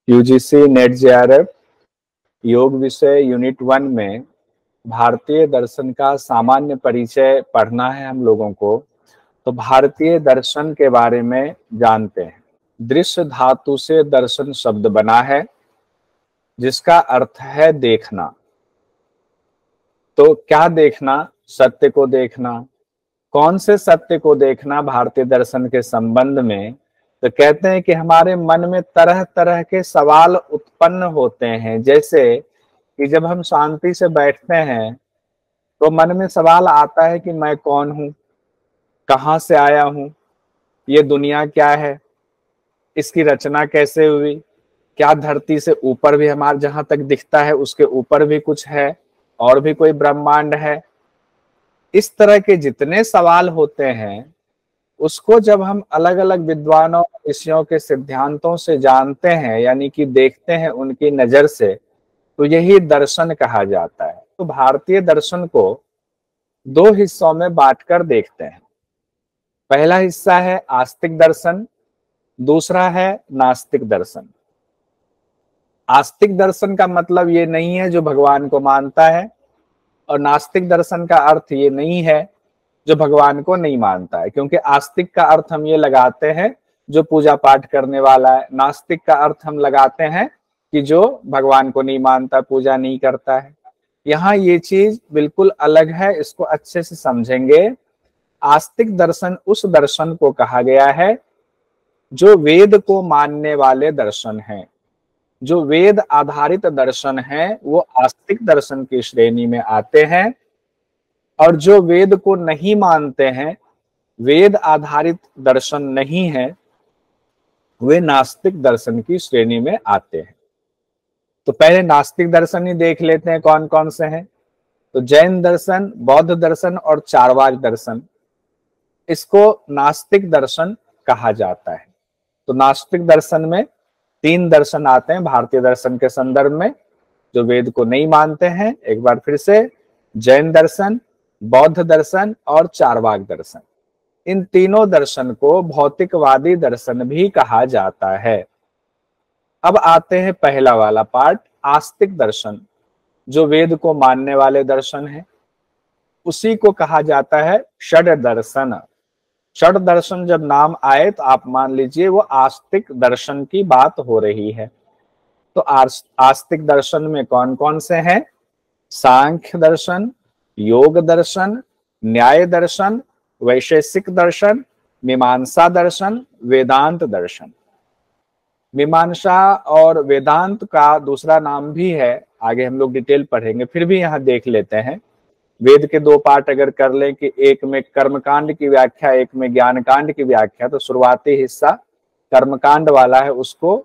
UGC net JRF योग विषय unit 1 में भारतीय दर्शन का सामान्य परिचय पढ़ना है हम लोगों को। तो भारतीय दर्शन के बारे में जानते हैं। दृश्य धातु से दर्शन शब्द बना है, जिसका अर्थ है देखना। तो क्या देखना? सत्य को देखना। कौन से सत्य को देखना भारतीय दर्शन के संबंध में? तो कहते हैं कि हमारे मन में तरह तरह के सवाल उत्पन्न होते हैं। जैसे कि जब हम शांति से बैठते हैं तो मन में सवाल आता है कि मैं कौन हूं, कहां से आया हूं, ये दुनिया क्या है, इसकी रचना कैसे हुई, क्या धरती से ऊपर भी हमारे जहां तक दिखता है उसके ऊपर भी कुछ है और भी कोई ब्रह्मांड है। इस तरह के जितने सवाल होते हैं उसको जब हम अलग अलग विद्वानों ऋषियों के सिद्धांतों से जानते हैं, यानी कि देखते हैं उनकी नजर से, तो यही दर्शन कहा जाता है। तो भारतीय दर्शन को दो हिस्सों में बांटकर देखते हैं। पहला हिस्सा है आस्तिक दर्शन, दूसरा है नास्तिक दर्शन। आस्तिक दर्शन का मतलब ये नहीं है जो भगवान को मानता है, और नास्तिक दर्शन का अर्थ ये नहीं है जो भगवान को नहीं मानता है। क्योंकि आस्तिक का अर्थ हम ये लगाते हैं जो पूजा पाठ करने वाला है, नास्तिक का अर्थ हम लगाते हैं कि जो भगवान को नहीं मानता, पूजा नहीं करता है। यहाँ ये चीज बिल्कुल अलग है, इसको अच्छे से समझेंगे। आस्तिक दर्शन उस दर्शन को कहा गया है जो वेद को मानने वाले दर्शन हैं। जो वेद आधारित दर्शन है वो आस्तिक दर्शन की श्रेणी में आते हैं, और जो वेद को नहीं मानते हैं, वेद आधारित दर्शन नहीं है, वे नास्तिक दर्शन की श्रेणी में आते हैं। तो पहले नास्तिक दर्शन ही देख लेते हैं कौन कौन से हैं। तो जैन दर्शन, बौद्ध दर्शन और चार्वाक दर्शन, इसको नास्तिक दर्शन कहा जाता है। तो नास्तिक दर्शन में 3 दर्शन आते हैं भारतीय दर्शन के संदर्भ में, जो वेद को नहीं मानते हैं। एक बार फिर से, जैन दर्शन, बौद्ध दर्शन और चार्वाक दर्शन। इन तीनों दर्शन को भौतिकवादी दर्शन भी कहा जाता है। अब आते हैं पहला वाला पार्ट, आस्तिक दर्शन, जो वेद को मानने वाले दर्शन है। उसी को कहा जाता है षड दर्शन। षड दर्शन जब नाम आए तो आप मान लीजिए वो आस्तिक दर्शन की बात हो रही है। तो आस्तिक दर्शन में कौन कौन से हैं? सांख्य दर्शन, योग दर्शन, न्याय दर्शन, वैशेषिक दर्शन, मीमांसा दर्शन, वेदांत दर्शन। मीमांसा और वेदांत का दूसरा नाम भी है, आगे हम लोग डिटेल पढ़ेंगे, फिर भी यहां देख लेते हैं। वेद के 2 पार्ट अगर कर लें कि एक में कर्मकांड की व्याख्या, एक में ज्ञान कांड की व्याख्या, तो शुरुआती हिस्सा कर्मकांड वाला है उसको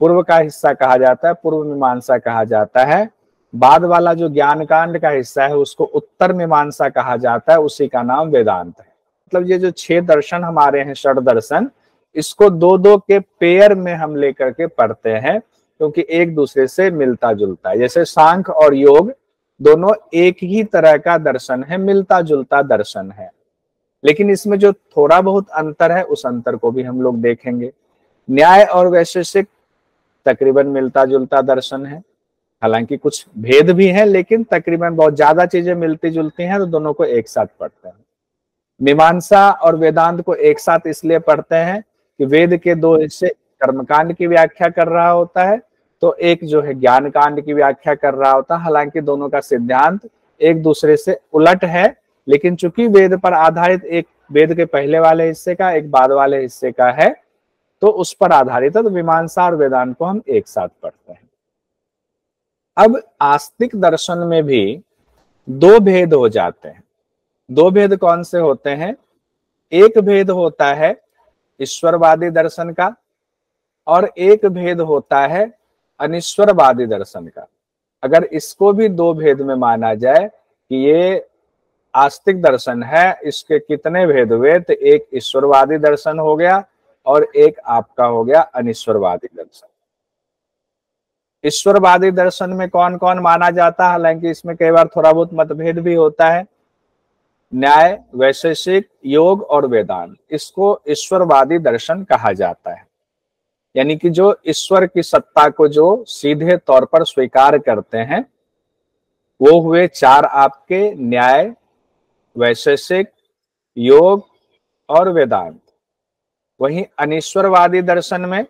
पूर्व का हिस्सा कहा जाता है, पूर्व मीमांसा कहा जाता है। बाद वाला जो ज्ञान कांड का हिस्सा है उसको उत्तर मीमांसा कहा जाता है, उसी का नाम वेदांत है। मतलब ये जो 6 दर्शन हमारे हैं षड दर्शन, इसको 2-2 के पेयर में हम लेकर के पढ़ते हैं, क्योंकि एक दूसरे से मिलता जुलता है। जैसे सांख्य और योग दोनों एक ही तरह का दर्शन है, मिलता जुलता दर्शन है, लेकिन इसमें जो थोड़ा बहुत अंतर है उस अंतर को भी हम लोग देखेंगे। न्याय और वैशेषिक तकरीबन मिलता जुलता दर्शन है, हालांकि कुछ भेद भी है, लेकिन तकरीबन बहुत ज्यादा चीजें मिलती जुलती हैं, तो दोनों को एक साथ पढ़ते हैं। मीमांसा और वेदांत को एक साथ इसलिए पढ़ते हैं कि वेद के 2 हिस्से कर्मकांड की व्याख्या कर रहा होता है, तो एक जो है ज्ञान कांड की व्याख्या कर रहा होता है। हालांकि दोनों का सिद्धांत एक दूसरे से उलट है, लेकिन चूंकि वेद पर आधारित, एक वेद के पहले वाले हिस्से का, एक बाद वाले हिस्से का है, तो उस पर आधारित है। तो मीमांसा और वेदांत को हम एक साथ पढ़ते हैं। अब आस्तिक दर्शन में भी 2 भेद हो जाते हैं। 2 भेद कौन से होते हैं? एक भेद होता है ईश्वरवादी दर्शन का, और एक भेद होता है अनिश्वरवादी दर्शन का। अगर इसको भी 2 भेद में माना जाए कि ये आस्तिक दर्शन है, इसके कितने भेद हुए? तो एक ईश्वरवादी दर्शन हो गया और एक आपका हो गया अनिश्वरवादी दर्शन। ईश्वरवादी दर्शन में कौन कौन माना जाता है? हालांकि इसमें कई बार थोड़ा बहुत मतभेद भी होता है। न्याय, वैशेषिक, योग और वेदांत, इसको ईश्वरवादी दर्शन कहा जाता है। यानी कि जो ईश्वर की सत्ता को जो सीधे तौर पर स्वीकार करते हैं, वो हुए चार आपके न्याय, वैशेषिक, योग और वेदांत। वहीं अनीश्वरवादी दर्शन में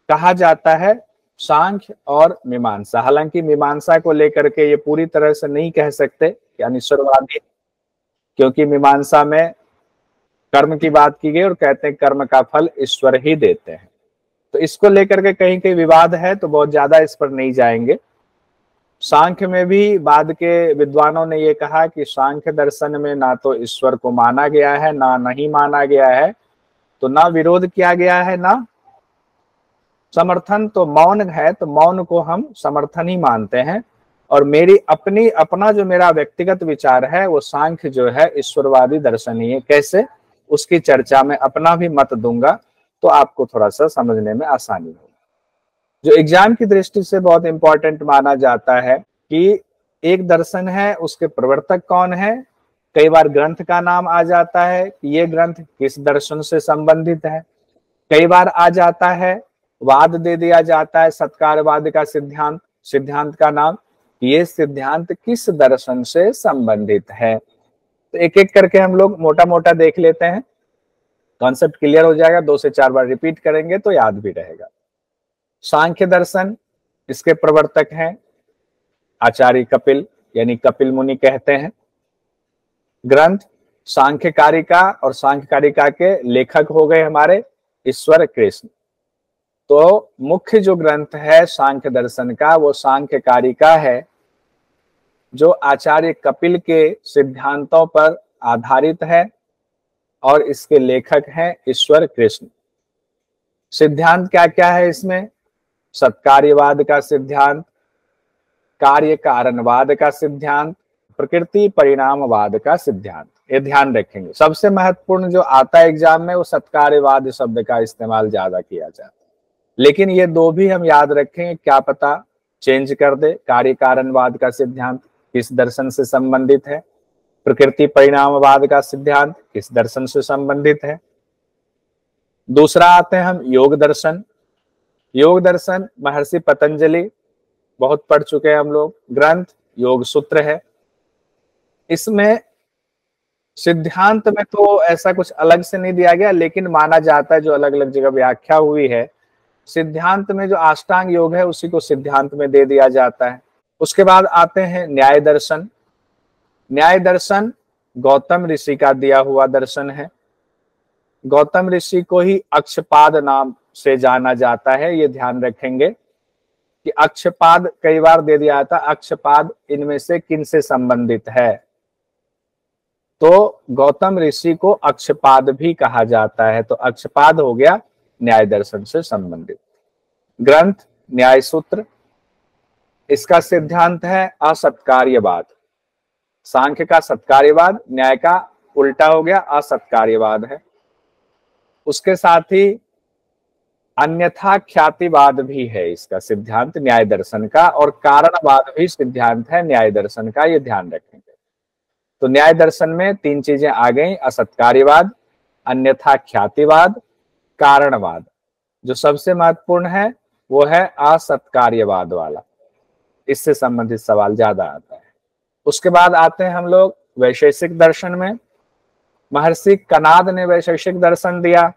कहा जाता है सांख्य और मीमांसा। हालांकि मीमांसा को लेकर के ये पूरी तरह से नहीं कह सकते कि अनीश्वरवादी, क्योंकि मीमांसा में कर्म की बात की गई और कहते हैं कर्म का फल ईश्वर ही देते हैं। तो इसको लेकर के कहीं कहीं विवाद है, तो बहुत ज्यादा इस पर नहीं जाएंगे। सांख्य में भी बाद के विद्वानों ने ये कहा कि सांख्य दर्शन में ना तो ईश्वर को माना गया है, ना नहीं माना गया है, तो ना विरोध किया गया है ना समर्थन। तो मौन है, तो मौन को हम समर्थन ही मानते हैं। और मेरी अपना जो मेरा व्यक्तिगत विचार है, वो सांख्य जो है ईश्वरवादी दर्शन ही है। कैसे, उसकी चर्चा में अपना भी मत दूंगा, तो आपको थोड़ा सा समझने में आसानी होगी। जो एग्जाम की दृष्टि से बहुत इंपॉर्टेंट माना जाता है कि एक दर्शन है, उसके प्रवर्तक कौन है। कई बार ग्रंथ का नाम आ जाता है कि ये ग्रंथ किस दर्शन से संबंधित है। कई बार आ जाता है, वाद दे दिया जाता है, सत्कारवाद का सिद्धांत का नाम, ये सिद्धांत किस दर्शन से संबंधित है। तो एक एक करके हम लोग मोटा मोटा देख लेते हैं, कॉन्सेप्ट क्लियर हो जाएगा। 2 से 4 बार रिपीट करेंगे तो याद भी रहेगा। सांख्य दर्शन, इसके प्रवर्तक हैं आचार्य कपिल, यानी कपिल मुनि कहते हैं। ग्रंथ सांख्य कारिका, और सांख्य कारिका के लेखक हो गए हमारे ईश्वर कृष्ण। तो मुख्य जो ग्रंथ है सांख्य दर्शन का, वो सांख्य कारिका है, जो आचार्य कपिल के सिद्धांतों पर आधारित है, और इसके लेखक हैं ईश्वर कृष्ण। सिद्धांत क्या क्या है इसमें? सत्कार्यवाद का सिद्धांत, कार्य कारणवाद का सिद्धांत, प्रकृति परिणामवाद का सिद्धांत। ये ध्यान रखेंगे। सबसे महत्वपूर्ण जो आता है एग्जाम में, वो सत्कार्यवाद शब्द का इस्तेमाल ज्यादा किया जाता है, लेकिन ये दो भी हम याद रखेंगे, क्या पता चेंज कर दे। कार्य कारणवाद का सिद्धांत किस दर्शन से संबंधित है, प्रकृति परिणामवाद का सिद्धांत किस दर्शन से संबंधित है। दूसरा आते हैं हम योग दर्शन। योग दर्शन महर्षि पतंजलि, बहुत पढ़ चुके हैं हम लोग। ग्रंथ योग सूत्र है। इसमें सिद्धांत में तो ऐसा कुछ अलग से नहीं दिया गया, लेकिन माना जाता है जो अलग अलग जगह व्याख्या हुई है, सिद्धांत में जो अष्टांग योग है उसी को सिद्धांत में दे दिया जाता है। उसके बाद आते हैं न्याय दर्शन। न्याय दर्शन गौतम ऋषि का दिया हुआ दर्शन है। गौतम ऋषि को ही अक्षपाद नाम से जाना जाता है, ये ध्यान रखेंगे कि अक्षपाद कई बार दे दिया था। अक्षपाद इनमें से किन से संबंधित है, तो गौतम ऋषि को अक्षपाद भी कहा जाता है। तो अक्षपाद हो गया न्याय दर्शन से संबंधित। ग्रंथ न्याय सूत्र, इसका सिद्धांत है असत्कार्यवाद। सांख्य का सत्कार्यवाद, न्याय का उल्टा हो गया असत्कार्यवाद है। उसके साथ ही अन्यथा ख्यातिवाद भी है इसका सिद्धांत न्याय दर्शन का, और कारणवाद भी सिद्धांत है न्याय दर्शन का, ये ध्यान रखेंगे। तो न्याय दर्शन में 3 चीजें आ गई, असत्कार्यवाद, अन्यथा ख्यातिवाद, कारणवाद। जो सबसे महत्वपूर्ण है वो है असत्कार्यवाद वाला, इससे संबंधित सवाल ज्यादा आता है। उसके बाद आते हैं हम लोग वैशेषिक दर्शन में। महर्षि कनाद ने वैशेषिक दर्शन दिया,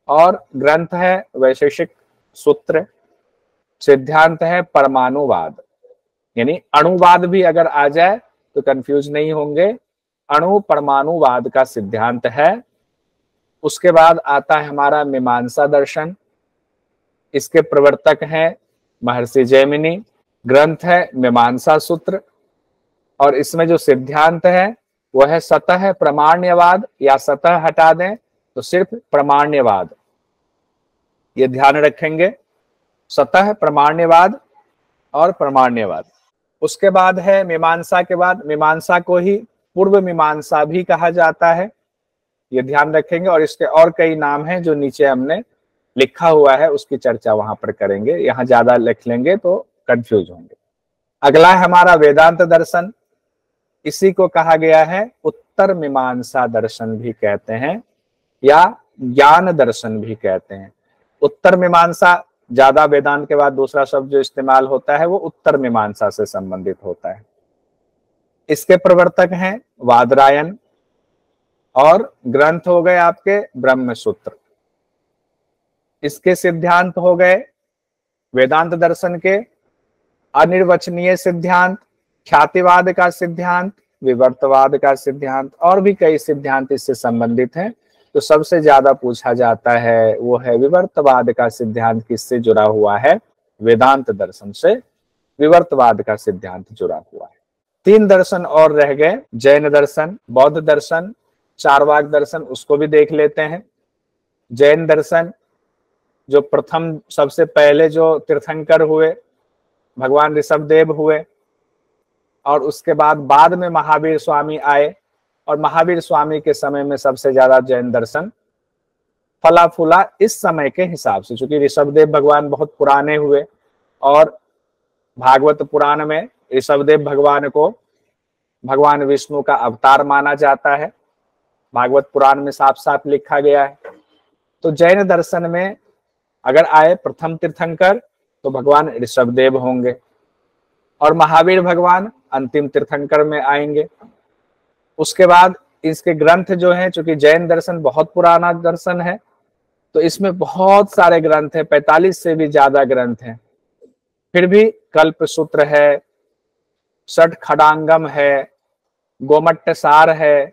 और ग्रंथ है वैशेषिक सूत्र। सिद्धांत है परमाणुवाद, यानी अणुवाद भी अगर आ जाए तो कंफ्यूज नहीं होंगे, अणु परमाणुवाद का सिद्धांत है। उसके बाद आता है हमारा मीमांसा दर्शन। इसके प्रवर्तक हैं महर्षि जैमिनी। ग्रंथ है मीमांसा सूत्र, और इसमें जो सिद्धांत है वो है सतह प्रमाण्यवाद, या सतह हटा दें तो सिर्फ प्रमाण्यवाद, ये ध्यान रखेंगे। सतह प्रमाण्यवाद और प्रमाण्यवाद। उसके बाद है मीमांसा के बाद, मीमांसा को ही पूर्व मीमांसा भी कहा जाता है, ये ध्यान रखेंगे। और इसके और कई नाम हैं जो नीचे हमने लिखा हुआ है, उसकी चर्चा वहां पर करेंगे, यहां ज्यादा लिख लेंगे तो कंफ्यूज होंगे। अगला है हमारा वेदांत दर्शन। इसी को कहा गया है उत्तर मीमांसा दर्शन भी कहते हैं, या ज्ञान दर्शन भी कहते हैं। उत्तर मीमांसा, ज्यादा वेदांत के बाद दूसरा शब्द जो इस्तेमाल होता है वो उत्तर मीमांसा से संबंधित होता है। इसके प्रवर्तक हैं वादरायण, और ग्रंथ हो गए आपके ब्रह्मसूत्र। इसके सिद्धांत हो गए वेदांत दर्शन के अनिर्वचनीय सिद्धांत, ख्यातिवाद का सिद्धांत, विवर्तवाद का सिद्धांत, और भी कई सिद्धांत इससे संबंधित हैं। तो सबसे ज्यादा पूछा जाता है वो है विवर्तवाद का सिद्धांत किससे जुड़ा हुआ है? वेदांत दर्शन से विवर्तवाद का सिद्धांत जुड़ा हुआ है। 3 दर्शन और रह गए, जैन दर्शन, बौद्ध दर्शन, चारवाक दर्शन, उसको भी देख लेते हैं। जैन दर्शन जो प्रथम सबसे पहले जो तीर्थंकर हुए भगवान ऋषभदेव हुए, और उसके बाद में महावीर स्वामी आए, और महावीर स्वामी के समय में सबसे ज्यादा जैन दर्शन फला फूला इस समय के हिसाब से, क्योंकि ऋषभदेव भगवान बहुत पुराने हुए, और भागवत पुराण में ऋषभदेव भगवान को भगवान विष्णु का अवतार माना जाता है, भागवत पुराण में साफ साफ लिखा गया है। तो जैन दर्शन में अगर आए प्रथम तीर्थंकर तो भगवान ऋषभदेव होंगे, और महावीर भगवान अंतिम तीर्थंकर में आएंगे। उसके बाद इसके ग्रंथ जो हैं, चूंकि जैन दर्शन बहुत पुराना दर्शन है तो इसमें बहुत सारे ग्रंथ हैं, 45 से भी ज्यादा ग्रंथ हैं। फिर भी कल्पसूत्र है, षट खडांगम है, गोमट्टसार है,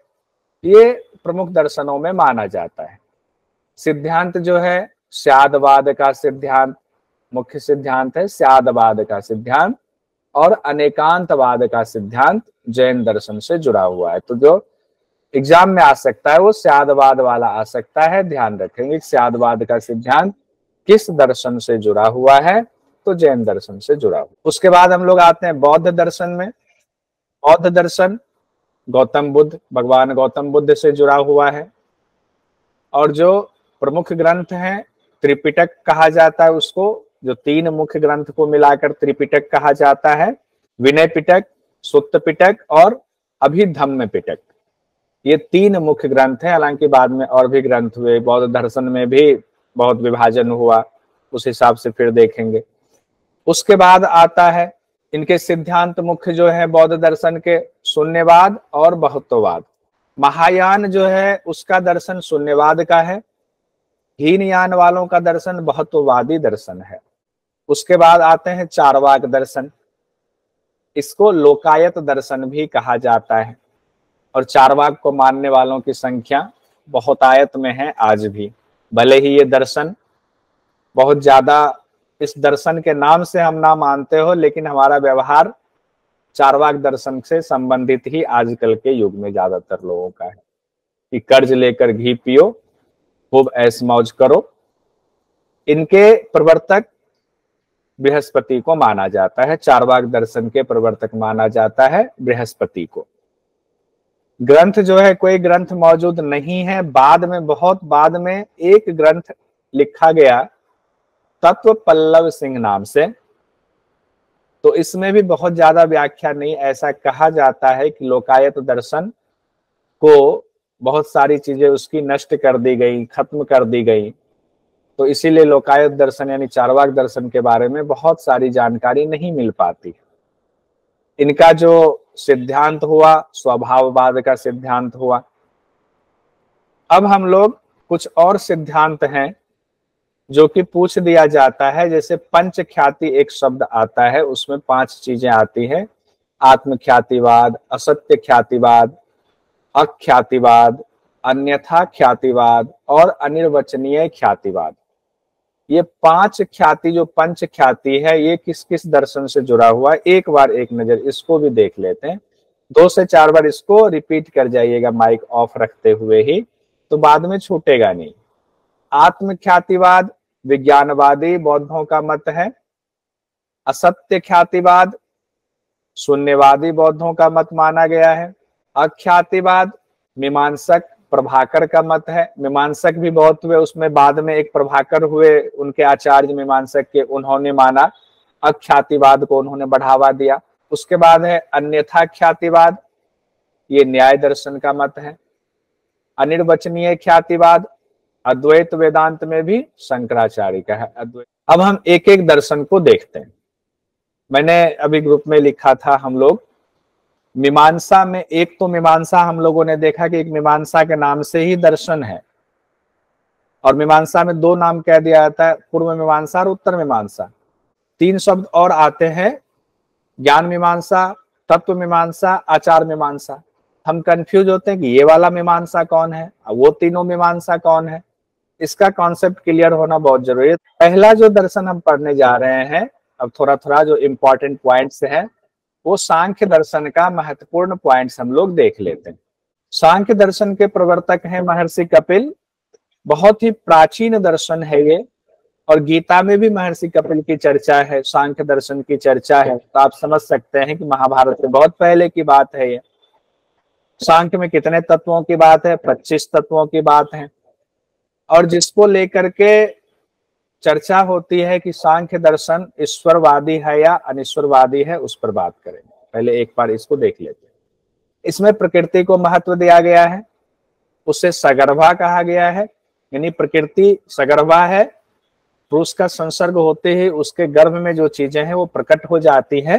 ये प्रमुख दर्शनों में माना जाता है। सिद्धांत जो है स्यादवाद का सिद्धांत, मुख्य सिद्धांत है स्यादवाद का सिद्धांत, और अनेकांतवाद का सिद्धांत जैन दर्शन से जुड़ा हुआ है। तो जो एग्जाम में आ सकता है वो स्यादवाद वाला आ सकता है, ध्यान रखेंगे स्यादवाद का सिद्धांत किस दर्शन से जुड़ा हुआ है, तो जैन दर्शन से जुड़ा हुआ। उसके बाद हम लोग आते हैं बौद्ध दर्शन में। बौद्ध दर्शन गौतम बुद्ध, भगवान गौतम बुद्ध से जुड़ा हुआ है, और जो प्रमुख ग्रंथ हैं त्रिपिटक कहा जाता है उसको, जो 3 मुख्य ग्रंथ को मिलाकर त्रिपिटक कहा जाता है, विनय पिटक, सुत्त पिटक और अभिधम्म पिटक। ये 3 मुख्य ग्रंथ हैं, हालांकि बाद में और भी ग्रंथ हुए, बौद्ध दर्शन में भी बहुत विभाजन हुआ, उस हिसाब से फिर देखेंगे। उसके बाद आता है इनके सिद्धांत मुख्य जो है बौद्ध दर्शन के, शून्यवाद और बहुत्ववाद। महायान जो है उसका दर्शन शून्यवाद का है, हीनयान वालों का दर्शन बहुत्ववादी दर्शन है। उसके बाद आते हैं चारवाक दर्शन, इसको लोकायत दर्शन भी कहा जाता है, और चारवाक को मानने वालों की संख्या बहुतायत में है आज भी। भले ही ये दर्शन बहुत ज्यादा, इस दर्शन के नाम से हम ना मानते हो, लेकिन हमारा व्यवहार चारवाक दर्शन से संबंधित ही आजकल के युग में ज्यादातर लोगों का है, कि कर्ज लेकर घी पियो, खूब ऐश मौज करो। इनके प्रवर्तक बृहस्पति को माना जाता है, चारवाक दर्शन के प्रवर्तक माना जाता है बृहस्पति को। ग्रंथ जो है कोई ग्रंथ मौजूद नहीं है, बाद में बहुत बाद में एक ग्रंथ लिखा गया तत्व पल्लव सिंह नाम से, तो इसमें भी बहुत ज्यादा व्याख्या नहीं। ऐसा कहा जाता है कि लोकायत दर्शन को बहुत सारी चीजें उसकी नष्ट कर दी गई, खत्म कर दी गई, तो इसीलिए लोकायत दर्शन यानी चारवाक दर्शन के बारे में बहुत सारी जानकारी नहीं मिल पाती। इनका जो सिद्धांत हुआ स्वभाववाद का सिद्धांत हुआ। अब हम लोग कुछ और सिद्धांत हैं जो कि पूछ दिया जाता है, जैसे पंच ख्याति एक शब्द आता है, उसमें 5 चीजें आती हैं, आत्म ख्यातिवाद, असत्य ख्यातिवाद, अख्यातिवाद, अन्यथा ख्यातिवाद और अनिर्वचनीय ख्यातिवाद। ये 5 ख्याति जो पंच ख्याति है ये किस किस दर्शन से जुड़ा हुआ है, एक बार एक नजर इसको भी देख लेते हैं। 2 से 4 बार इसको रिपीट कर जाइएगा माइक ऑफ रखते हुए ही, तो बाद में छूटेगा नहीं। आत्म ख्यातिवाद विज्ञानवादी बौद्धों का मत है, असत्य ख्यातिवाद शून्यवादी बौद्धों का मत माना गया है, अख्यातिवाद मीमांसक प्रभाकर का मत है। मीमांसक भी बहुत हुए, उसमें बाद में एक प्रभाकर हुए उनके आचार्य मीमांसक के, उन्होंने माना, अख्यातिवाद को उन्होंने बढ़ावा दिया। उसके बाद है अन्यथा ख्यातिवाद, ये न्याय दर्शन का मत है। अनिर्वचनीय ख्यातिवाद अद्वैत वेदांत में भी शंकराचार्य का है अद्वैत। अब हम एक एक दर्शन को देखते हैं। मैंने अभी ग्रुप में लिखा था, हम लोग मीमांसा में, एक तो मीमांसा हम लोगों ने देखा कि एक मीमांसा के नाम से ही दर्शन है, और मीमांसा में दो नाम कह दिया जाता है, पूर्व मीमांसा और उत्तर मीमांसा। तीन शब्द और आते हैं, ज्ञान मीमांसा, तत्व मीमांसा, आचार मीमांसा। हम कंफ्यूज होते हैं कि ये वाला मीमांसा कौन है, वो तीनों मीमांसा कौन है। इसका कॉन्सेप्ट क्लियर होना बहुत जरूरी है। पहला जो दर्शन हम पढ़ने जा रहे हैं, अब थोड़ा थोड़ा जो इंपॉर्टेंट पॉइंट्स है, वो सांख्य दर्शन का महत्वपूर्ण पॉइंट्स हम लोग देख लेते हैं। सांख्य दर्शन के प्रवर्तक हैं महर्षि कपिल। बहुत ही प्राचीन दर्शन है ये, और गीता में भी महर्षि कपिल की चर्चा है, सांख्य दर्शन की चर्चा है। तो आप समझ सकते हैं कि महाभारत से बहुत पहले की बात है ये। सांख्य में कितने तत्वों की बात है? 25 तत्वों की बात है। और जिसको लेकर के चर्चा होती है कि सांख्य दर्शन ईश्वरवादी है या अनिश्वरवादी है, उस पर बात करेंगे। पहले एक बार इसको देख लेते हैं। इसमें प्रकृति को महत्व दिया गया है, उसे सगर्भा कहा गया है, यानी प्रकृति सगर्भा है। पुरुष का संसर्ग होते ही उसके गर्भ में जो चीजें हैं वो प्रकट हो जाती है।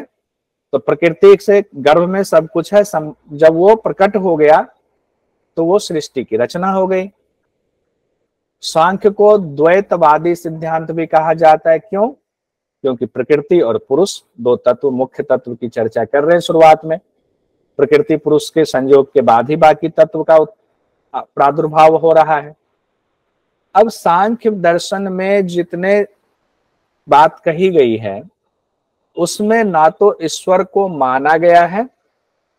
तो प्रकृति से गर्भ में सब कुछ है, जब वो प्रकट हो गया तो वो सृष्टि की रचना हो गई। सांख्य को द्वैतवादी सिद्धांत भी कहा जाता है। क्यों? क्योंकि प्रकृति और पुरुष दो तत्व, मुख्य तत्व की चर्चा कर रहे हैं शुरुआत में। प्रकृति पुरुष के संयोग के बाद ही बाकी तत्व का प्रादुर्भाव हो रहा है। अब सांख्य दर्शन में जितने बात कही गई है, उसमें ना तो ईश्वर को माना गया है,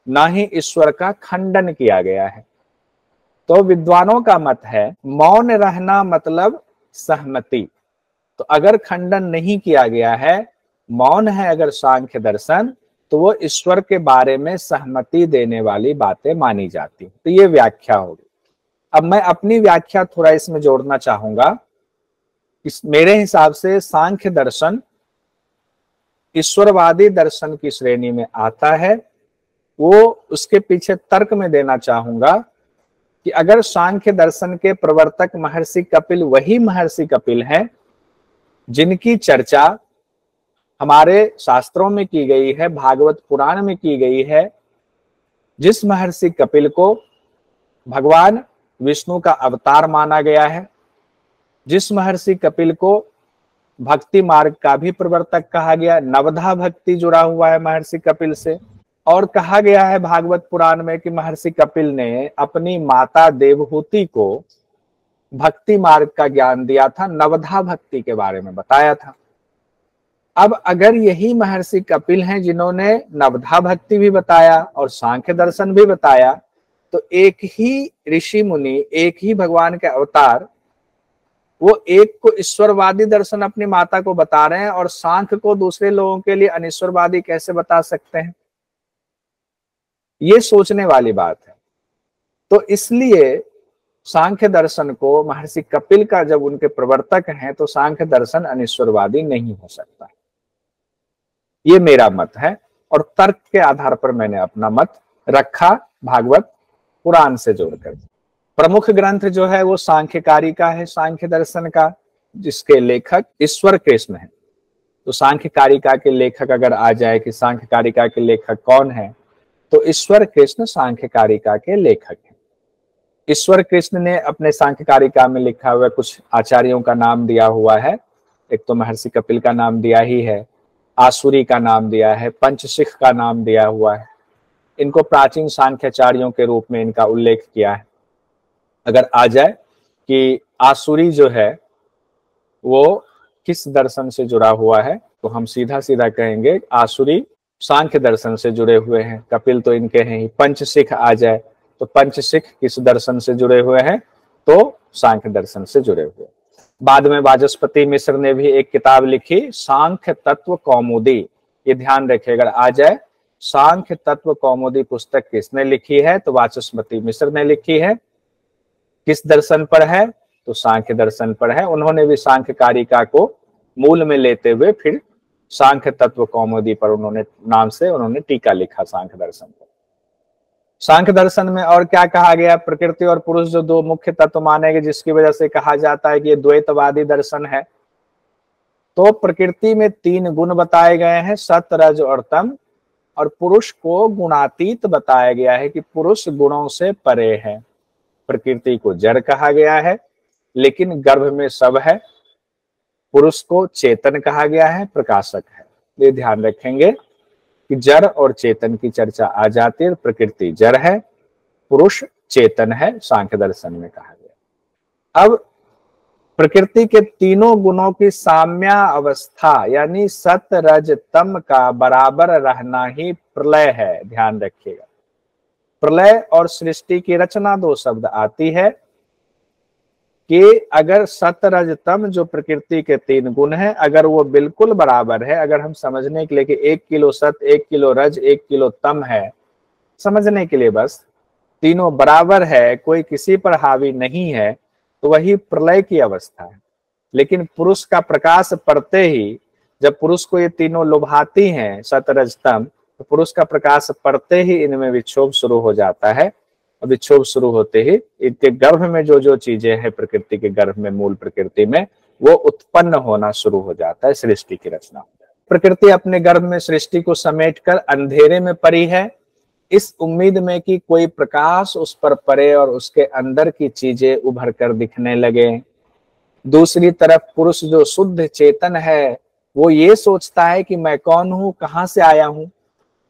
ना ही ईश्वर का खंडन किया गया है। तो विद्वानों का मत है मौन रहना मतलब सहमति। तो अगर खंडन नहीं किया गया है, मौन है अगर सांख्य दर्शन, तो वो ईश्वर के बारे में सहमति देने वाली बातें मानी जाती। तो ये व्याख्या होगी। अब मैं अपनी व्याख्या थोड़ा इसमें जोड़ना चाहूंगा। मेरे हिसाब से सांख्य दर्शन ईश्वरवादी दर्शन की श्रेणी में आता है। वो उसके पीछे तर्क में देना चाहूंगा कि अगर सांख्य दर्शन के प्रवर्तक महर्षि कपिल वही महर्षि कपिल हैं जिनकी चर्चा हमारे शास्त्रों में की गई है, भागवत पुराण में की गई है, जिस महर्षि कपिल को भगवान विष्णु का अवतार माना गया है, जिस महर्षि कपिल को भक्ति मार्ग का भी प्रवर्तक कहा गया, नवधा भक्ति जुड़ा हुआ है महर्षि कपिल से, और कहा गया है भागवत पुराण में कि महर्षि कपिल ने अपनी माता देवहूति को भक्ति मार्ग का ज्ञान दिया था, नवधा भक्ति के बारे में बताया था। अब अगर यही महर्षि कपिल हैं जिन्होंने नवधा भक्ति भी बताया और सांख्य दर्शन भी बताया, तो एक ही ऋषि मुनि, एक ही भगवान के अवतार, वो एक को ईश्वरवादी दर्शन अपनी माता को बता रहे हैं और सांख्य को दूसरे लोगों के लिए अनिश्वरवादी कैसे बता सकते हैं? ये सोचने वाली बात है। तो इसलिए सांख्य दर्शन को महर्षि कपिल का जब उनके प्रवर्तक हैं, तो सांख्य दर्शन अनिश्वरवादी नहीं हो सकता। ये मेरा मत है, और तर्क के आधार पर मैंने अपना मत रखा भागवत पुराण से जोड़कर। प्रमुख ग्रंथ जो है वो सांख्यकारिका है, सांख्य दर्शन का, जिसके लेखक ईश्वर कृष्ण है। तो सांख्यकारिका के लेखक अगर आ जाए कि सांख्यकारिका के लेखक कौन है, तो ईश्वर कृष्ण सांख्यकारिका के लेखक हैं। ईश्वर कृष्ण ने अपने सांख्यकारिका में लिखा हुआ कुछ आचार्यों का नाम दिया हुआ है। एक तो महर्षि कपिल का नाम दिया ही है, आसुरी का नाम दिया है, पंचशिख का नाम दिया हुआ है। इनको प्राचीन सांख्याचार्यों के रूप में इनका उल्लेख किया है। अगर आ जाए कि आसुरी जो है वो किस दर्शन से जुड़ा हुआ है, तो हम सीधा सीधा कहेंगे आसुरी सांख्य दर्शन से जुड़े हुए हैं। कपिल तो इनके हैं ही। पंचशिख आ जाए तो पंचशिख किस दर्शन से जुड़े हुए हैं, तो सांख्य दर्शन से जुड़े हुए। बाद में वाचस्पति मिश्र ने भी एक किताब लिखी, सांख्य तत्व कौमुदी। ये ध्यान रखिए, अगर आ जाए सांख्य तत्व कौमुदी पुस्तक किसने लिखी है, तो वाचस्पति मिश्र ने लिखी है। किस दर्शन पर है, तो सांख्य दर्शन पर है। उन्होंने भी सांख्यकारिका को मूल में लेते हुए फिर सांख्य तत्व कौमुदी पर उन्होंने नाम से उन्होंने टीका लिखा सांख्य दर्शन पर। सांख्य दर्शन में और क्या कहा गया, प्रकृति और पुरुष जो दो मुख्य तत्व माने गए, जिसकी वजह से कहा जाता है कि ये द्वैतवादी दर्शन है। तो प्रकृति में 3 गुण बताए गए हैं, सत रज और तम, और पुरुष को गुणातीत बताया गया है कि पुरुष गुणों से परे है। प्रकृति को जड़ कहा गया है लेकिन गर्भ में सब है। पुरुष को चेतन कहा गया है, प्रकाशक है। ये ध्यान रखेंगे कि जड़ और चेतन की चर्चा आ जाती है। प्रकृति जड़ है, पुरुष चेतन है, सांख्य दर्शन में कहा गया। अब प्रकृति के तीनों गुणों की साम्या अवस्था यानी सत रज तम का बराबर रहना ही प्रलय है। ध्यान रखिएगा, प्रलय और सृष्टि की रचना 2 शब्द आती है कि अगर सत रज तम जो प्रकृति के 3 गुण हैं, अगर वो बिल्कुल बराबर है, अगर हम समझने के लिए कि 1 किलो सत, 1 किलो रज, 1 किलो तम है, समझने के लिए बस तीनों बराबर है, कोई किसी पर हावी नहीं है, तो वही प्रलय की अवस्था है। लेकिन पुरुष का प्रकाश पड़ते ही, जब पुरुष को ये तीनों लुभाती हैं सत रज तम, तो पुरुष का प्रकाश पड़ते ही इनमें विक्षोभ शुरू हो जाता है। विक्षोभ शुरू होते ही इनके गर्भ में जो जो चीजें हैं प्रकृति के गर्भ में, मूल प्रकृति में, वो उत्पन्न होना शुरू हो जाता है, सृष्टि की रचना हो जाती है। प्रकृति अपने गर्भ में सृष्टि को समेटकर अंधेरे में पड़ी है, इस उम्मीद में कि कोई प्रकाश उस पर पड़े और उसके अंदर की चीजें उभर कर दिखने लगे। दूसरी तरफ पुरुष जो शुद्ध चेतन है, वो ये सोचता है कि मैं कौन हूं, कहां से आया हूं।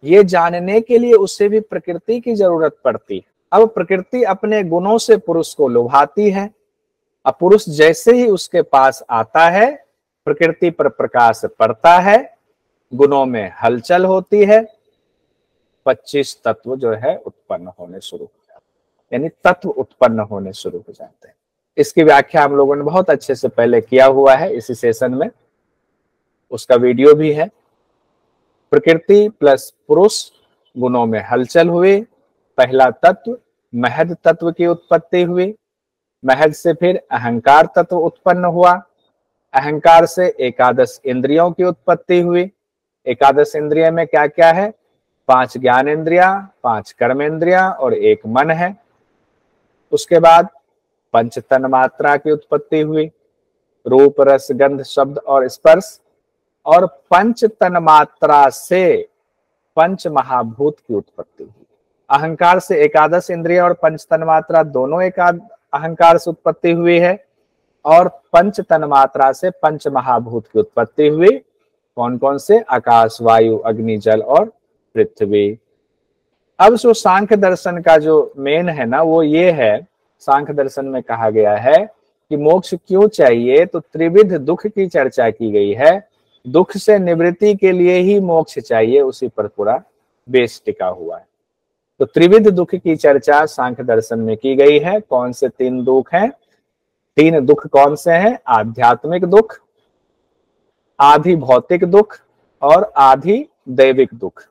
ये जानने के लिए उसे भी प्रकृति की जरूरत पड़ती है। अब प्रकृति अपने गुणों से पुरुष को लुभाती है। अब पुरुष जैसे ही उसके पास आता है, प्रकृति पर प्रकाश पड़ता है, गुणों में हलचल होती है, 25 तत्व जो है उत्पन्न होने शुरू हो जाते हैं, यानी तत्व उत्पन्न होने शुरू हो जाते हैं। इसकी व्याख्या हम लोगों ने बहुत अच्छे से पहले किया हुआ है इसी सेशन में, उसका वीडियो भी है। प्रकृति प्लस पुरुष, गुणों में हलचल हुई, पहला तत्व महद तत्व की उत्पत्ति हुई, महद से फिर अहंकार तत्व उत्पन्न हुआ, अहंकार से एकादश इंद्रियों की उत्पत्ति हुई। एकादश इंद्रिय में क्या क्या है, 5 ज्ञान इंद्रिया, 5 कर्म इंद्रिया और 1 मन है। उसके बाद पंच तन्मात्रा की उत्पत्ति हुई, रूप रस गंध शब्द और स्पर्श, और पंच तन्मात्रा से पंच महाभूत की उत्पत्ति हुई। अहंकार से एकादश इंद्रिय और पंच तन्मात्रा दोनों अहंकार से उत्पत्ति हुई है, और पंच तन्मात्रा से पंच महाभूत की उत्पत्ति हुई। कौन कौन से, आकाश, वायु, अग्नि, जल और पृथ्वी। अब जो सांख्य दर्शन का जो मेन है ना, वो ये है, सांख्य दर्शन में कहा गया है कि मोक्ष क्यों चाहिए, तो त्रिविध दुख की चर्चा की गई है। दुख से निवृत्ति के लिए ही मोक्ष चाहिए, उसी पर पूरा बेस टिका हुआ है। तो त्रिविध दुख की चर्चा सांख्य दर्शन में की गई है। कौन से 3 दुख हैं, 3 दुख कौन से हैं, आध्यात्मिक दुख, आधि भौतिक दुख और आधि दैविक दुख।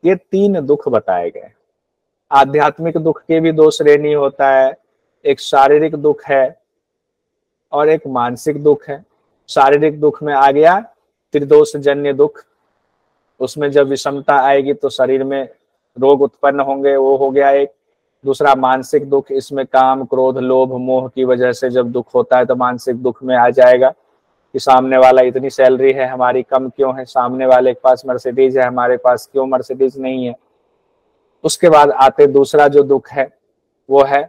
ये 3 दुख बताए गए। आध्यात्मिक दुख के भी 2 श्रेणी होता है, एक शारीरिक दुख है और एक मानसिक दुख है। शारीरिक दुख में आ गया त्रिदोष जन्य दुख, उसमें जब विषमता आएगी तो शरीर में रोग उत्पन्न होंगे, वो हो गया एक। दूसरा मानसिक दुख, इसमें काम, क्रोध, लोभ, मोह की वजह से जब दुख होता है तो मानसिक दुख में आ जाएगा कि सामने वाला इतनी सैलरी है, हमारी कम क्यों है, सामने वाले के पास मर्सिडीज है, हमारे पास क्यों मर्सिडीज नहीं है। उसके बाद आते दूसरा जो दुख है वो है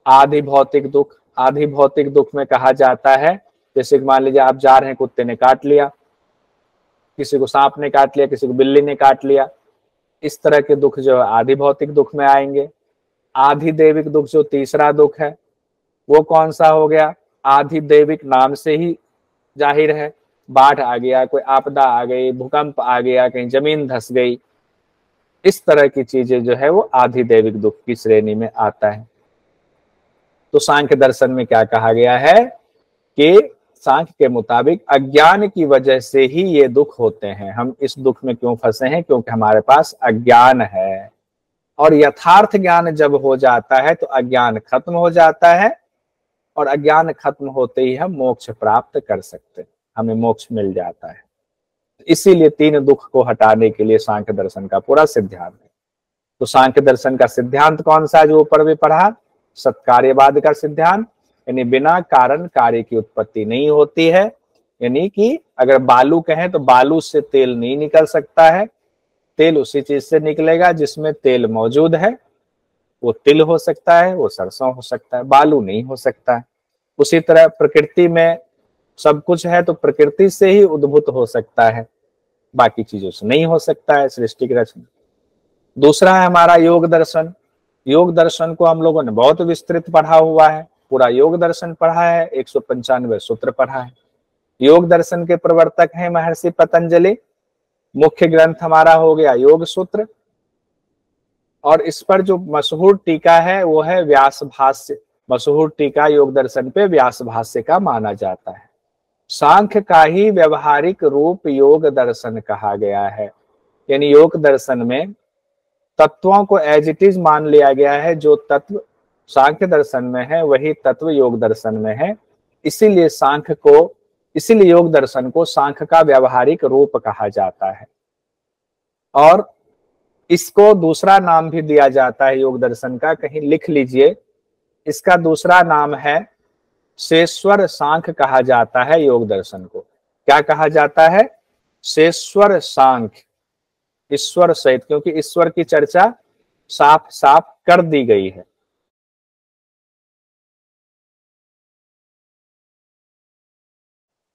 आधि भौतिक दुख। आधि भौतिक दुख में कहा जाता है, जैसे मान लीजिए आप जा रहे हैं, कुत्ते ने काट लिया, किसी को सांप ने काट लिया, किसी को बिल्ली ने काट लिया, इस तरह के दुख जो है आधि भौतिक दुख में आएंगे। आधि दैविक दुख जो तीसरा दुख है वो कौन सा हो गया, आधि दैविक नाम से ही जाहिर है, बाढ़ आ गया, कोई आपदा आ गई, भूकंप आ गया, कहीं जमीन धस गई, इस तरह की चीजें जो है वो आधि दैविक दुख की श्रेणी में आता है। तो सांख्य दर्शन में क्या कहा गया है कि सांख्य के मुताबिक अज्ञान की वजह से ही ये दुख होते हैं। हम इस दुख में क्यों फंसे हैं, क्योंकि हमारे पास अज्ञान है, और यथार्थ ज्ञान जब हो जाता है तो अज्ञान खत्म हो जाता है, और अज्ञान खत्म होते ही हम मोक्ष प्राप्त कर सकते हैं, हमें मोक्ष मिल जाता है। इसीलिए 3 दुख को हटाने के लिए सांख्य दर्शन का पूरा सिद्धांत है। तो सांख्य दर्शन का सिद्धांत कौन सा है जो ऊपर भी पढ़ा? सत्कार्यवाद का सिद्धांत, यानी बिना कारण कार्य की उत्पत्ति नहीं होती है। यानी कि अगर बालू कहें तो बालू से तेल नहीं निकल सकता है, तेल उसी चीज से निकलेगा जिसमें तेल मौजूद है। वो तिल हो सकता है, वो सरसों हो सकता है, बालू नहीं हो सकता है। उसी तरह प्रकृति में सब कुछ है तो प्रकृति से ही उद्भूत हो सकता है, बाकी चीजों से नहीं हो सकता है सृष्टि की रचना। दूसरा है हमारा योग दर्शन। योग दर्शन को हम लोगों ने बहुत विस्तृत पढ़ा हुआ है, पूरा योग दर्शन पढ़ा है, 195 सूत्र पढ़ा है। योग दर्शन के प्रवर्तक हैं महर्षि पतंजलि। मुख्य ग्रंथ हमारा हो गया योग सूत्र, और इस पर जो मशहूर टीका है वो है व्यास भाष्य। मशहूर टीका योग दर्शन पे व्यास भाष्य का माना जाता है। सांख्य का ही व्यवहारिक रूप योग दर्शन कहा गया है, यानी योग दर्शन में तत्वों को एज इट इज मान लिया गया है। जो तत्व सांख्य दर्शन में है वही तत्व योग दर्शन में है। इसीलिए योग दर्शन को सांख्य का व्यवहारिक रूप कहा जाता है। और इसको दूसरा नाम भी दिया जाता है योग दर्शन का, कहीं लिख लीजिए, इसका दूसरा नाम है शेश्वर सांख्य कहा जाता है। योग दर्शन को क्या कहा जाता है? शेश्वर सांख्य, ईश्वर सहित, क्योंकि ईश्वर की चर्चा साफ साफ कर दी गई है।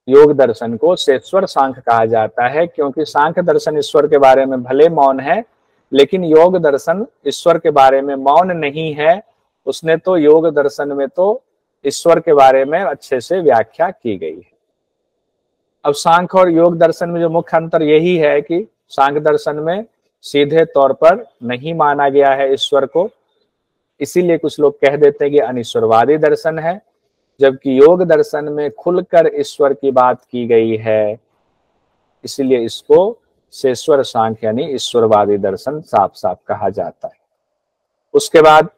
योग दर्शन को शेश्वर सांख्य कहा जाता है क्योंकि सांख्य दर्शन ईश्वर के बारे में भले मौन है, लेकिन योग दर्शन ईश्वर के बारे में मौन नहीं है। उसने तो योग दर्शन में तो ईश्वर के बारे में अच्छे से व्याख्या की गई है। अब सांख्य और योग दर्शन में जो मुख्य अंतर यही है कि सांख्य दर्शन में सीधे तौर पर नहीं माना गया है ईश्वर को, इसीलिए कुछ लोग कह देते हैं कि अनिश्वरवादी दर्शन है, जबकि योग दर्शन में खुलकर ईश्वर की बात की गई है, इसीलिए इसको शेश्वर सांख्य यानी ईश्वरवादी दर्शन साफ साफ कहा जाता है। उसके बाद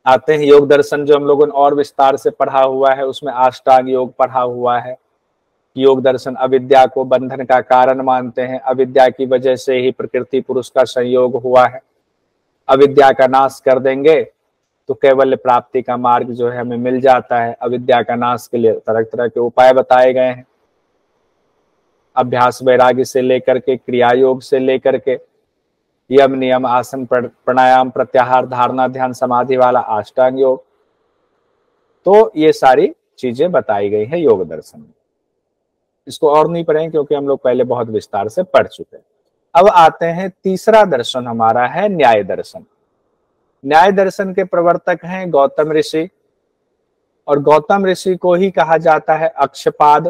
आते हैं योग दर्शन जो हम लोगों ने और विस्तार से पढ़ा हुआ है, उसमें अष्टांग योग पढ़ा हुआ है। योग दर्शन अविद्या को बंधन का कारण मानते हैं, अविद्या की वजह से ही प्रकृति पुरुष का संयोग हुआ है। अविद्या का नाश कर देंगे तो कैवल्य प्राप्ति का मार्ग जो है हमें मिल जाता है। अविद्या का नाश के लिए तरह तरह के उपाय बताए गए हैं, अभ्यास वैराग्य से लेकर के, क्रिया योग से लेकर के, यम नियम आसन प्राणायाम प्रत्याहार धारणा ध्यान समाधि वाला अष्टांग योग, तो ये सारी चीजें बताई गई है योग दर्शन में। इसको और नहीं पढ़ेंगे क्योंकि हम लोग पहले बहुत विस्तार से पढ़ चुके हैं। अब आते हैं तीसरा दर्शन हमारा है न्याय दर्शन। न्याय दर्शन के प्रवर्तक हैं गौतम ऋषि, और गौतम ऋषि को ही कहा जाता है अक्षपाद।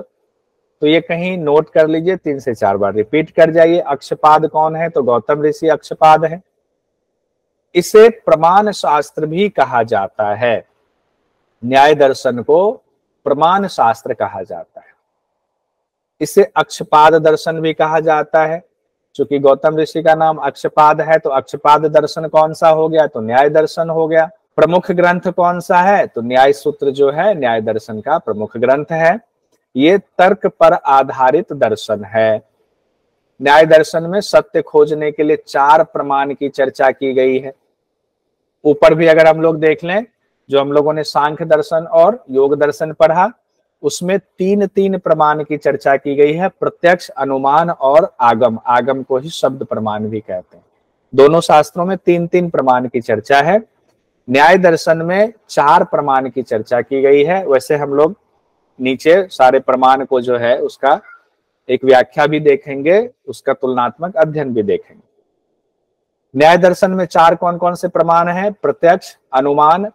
तो ये कहीं नोट कर लीजिए, 3 से 4 बार रिपीट कर जाइए। अक्षपाद कौन है? तो गौतम ऋषि अक्षपाद है। इसे प्रमाण शास्त्र भी कहा जाता है। न्याय दर्शन को प्रमाण शास्त्र कहा जाता है। इसे अक्षपाद दर्शन भी कहा जाता है। चूंकि गौतम ऋषि का नाम अक्षपाद है तो अक्षपाद दर्शन कौन सा हो गया? तो न्याय दर्शन हो गया। प्रमुख ग्रंथ कौन सा है? तो न्याय सूत्र जो है न्याय दर्शन का प्रमुख ग्रंथ है। ये तर्क पर आधारित दर्शन है। न्याय दर्शन में सत्य खोजने के लिए 4 प्रमाण की चर्चा की गई है। ऊपर भी अगर हम लोग देख लें, जो हम लोगों ने सांख्य दर्शन और योग दर्शन पढ़ा, उसमें 3 प्रमाण की चर्चा की गई है, प्रत्यक्ष, अनुमान और आगम। आगम को ही शब्द प्रमाण भी कहते हैं। दोनों शास्त्रों में 3 प्रमाण की चर्चा है। न्याय दर्शन में 4 प्रमाण की चर्चा की गई है। वैसे हम लोग नीचे सारे प्रमाण को जो है उसका एक व्याख्या भी देखेंगे, उसका तुलनात्मक अध्ययन भी देखेंगे। न्याय दर्शन में 4 कौन कौन से प्रमाण हैं? प्रत्यक्ष, अनुमान,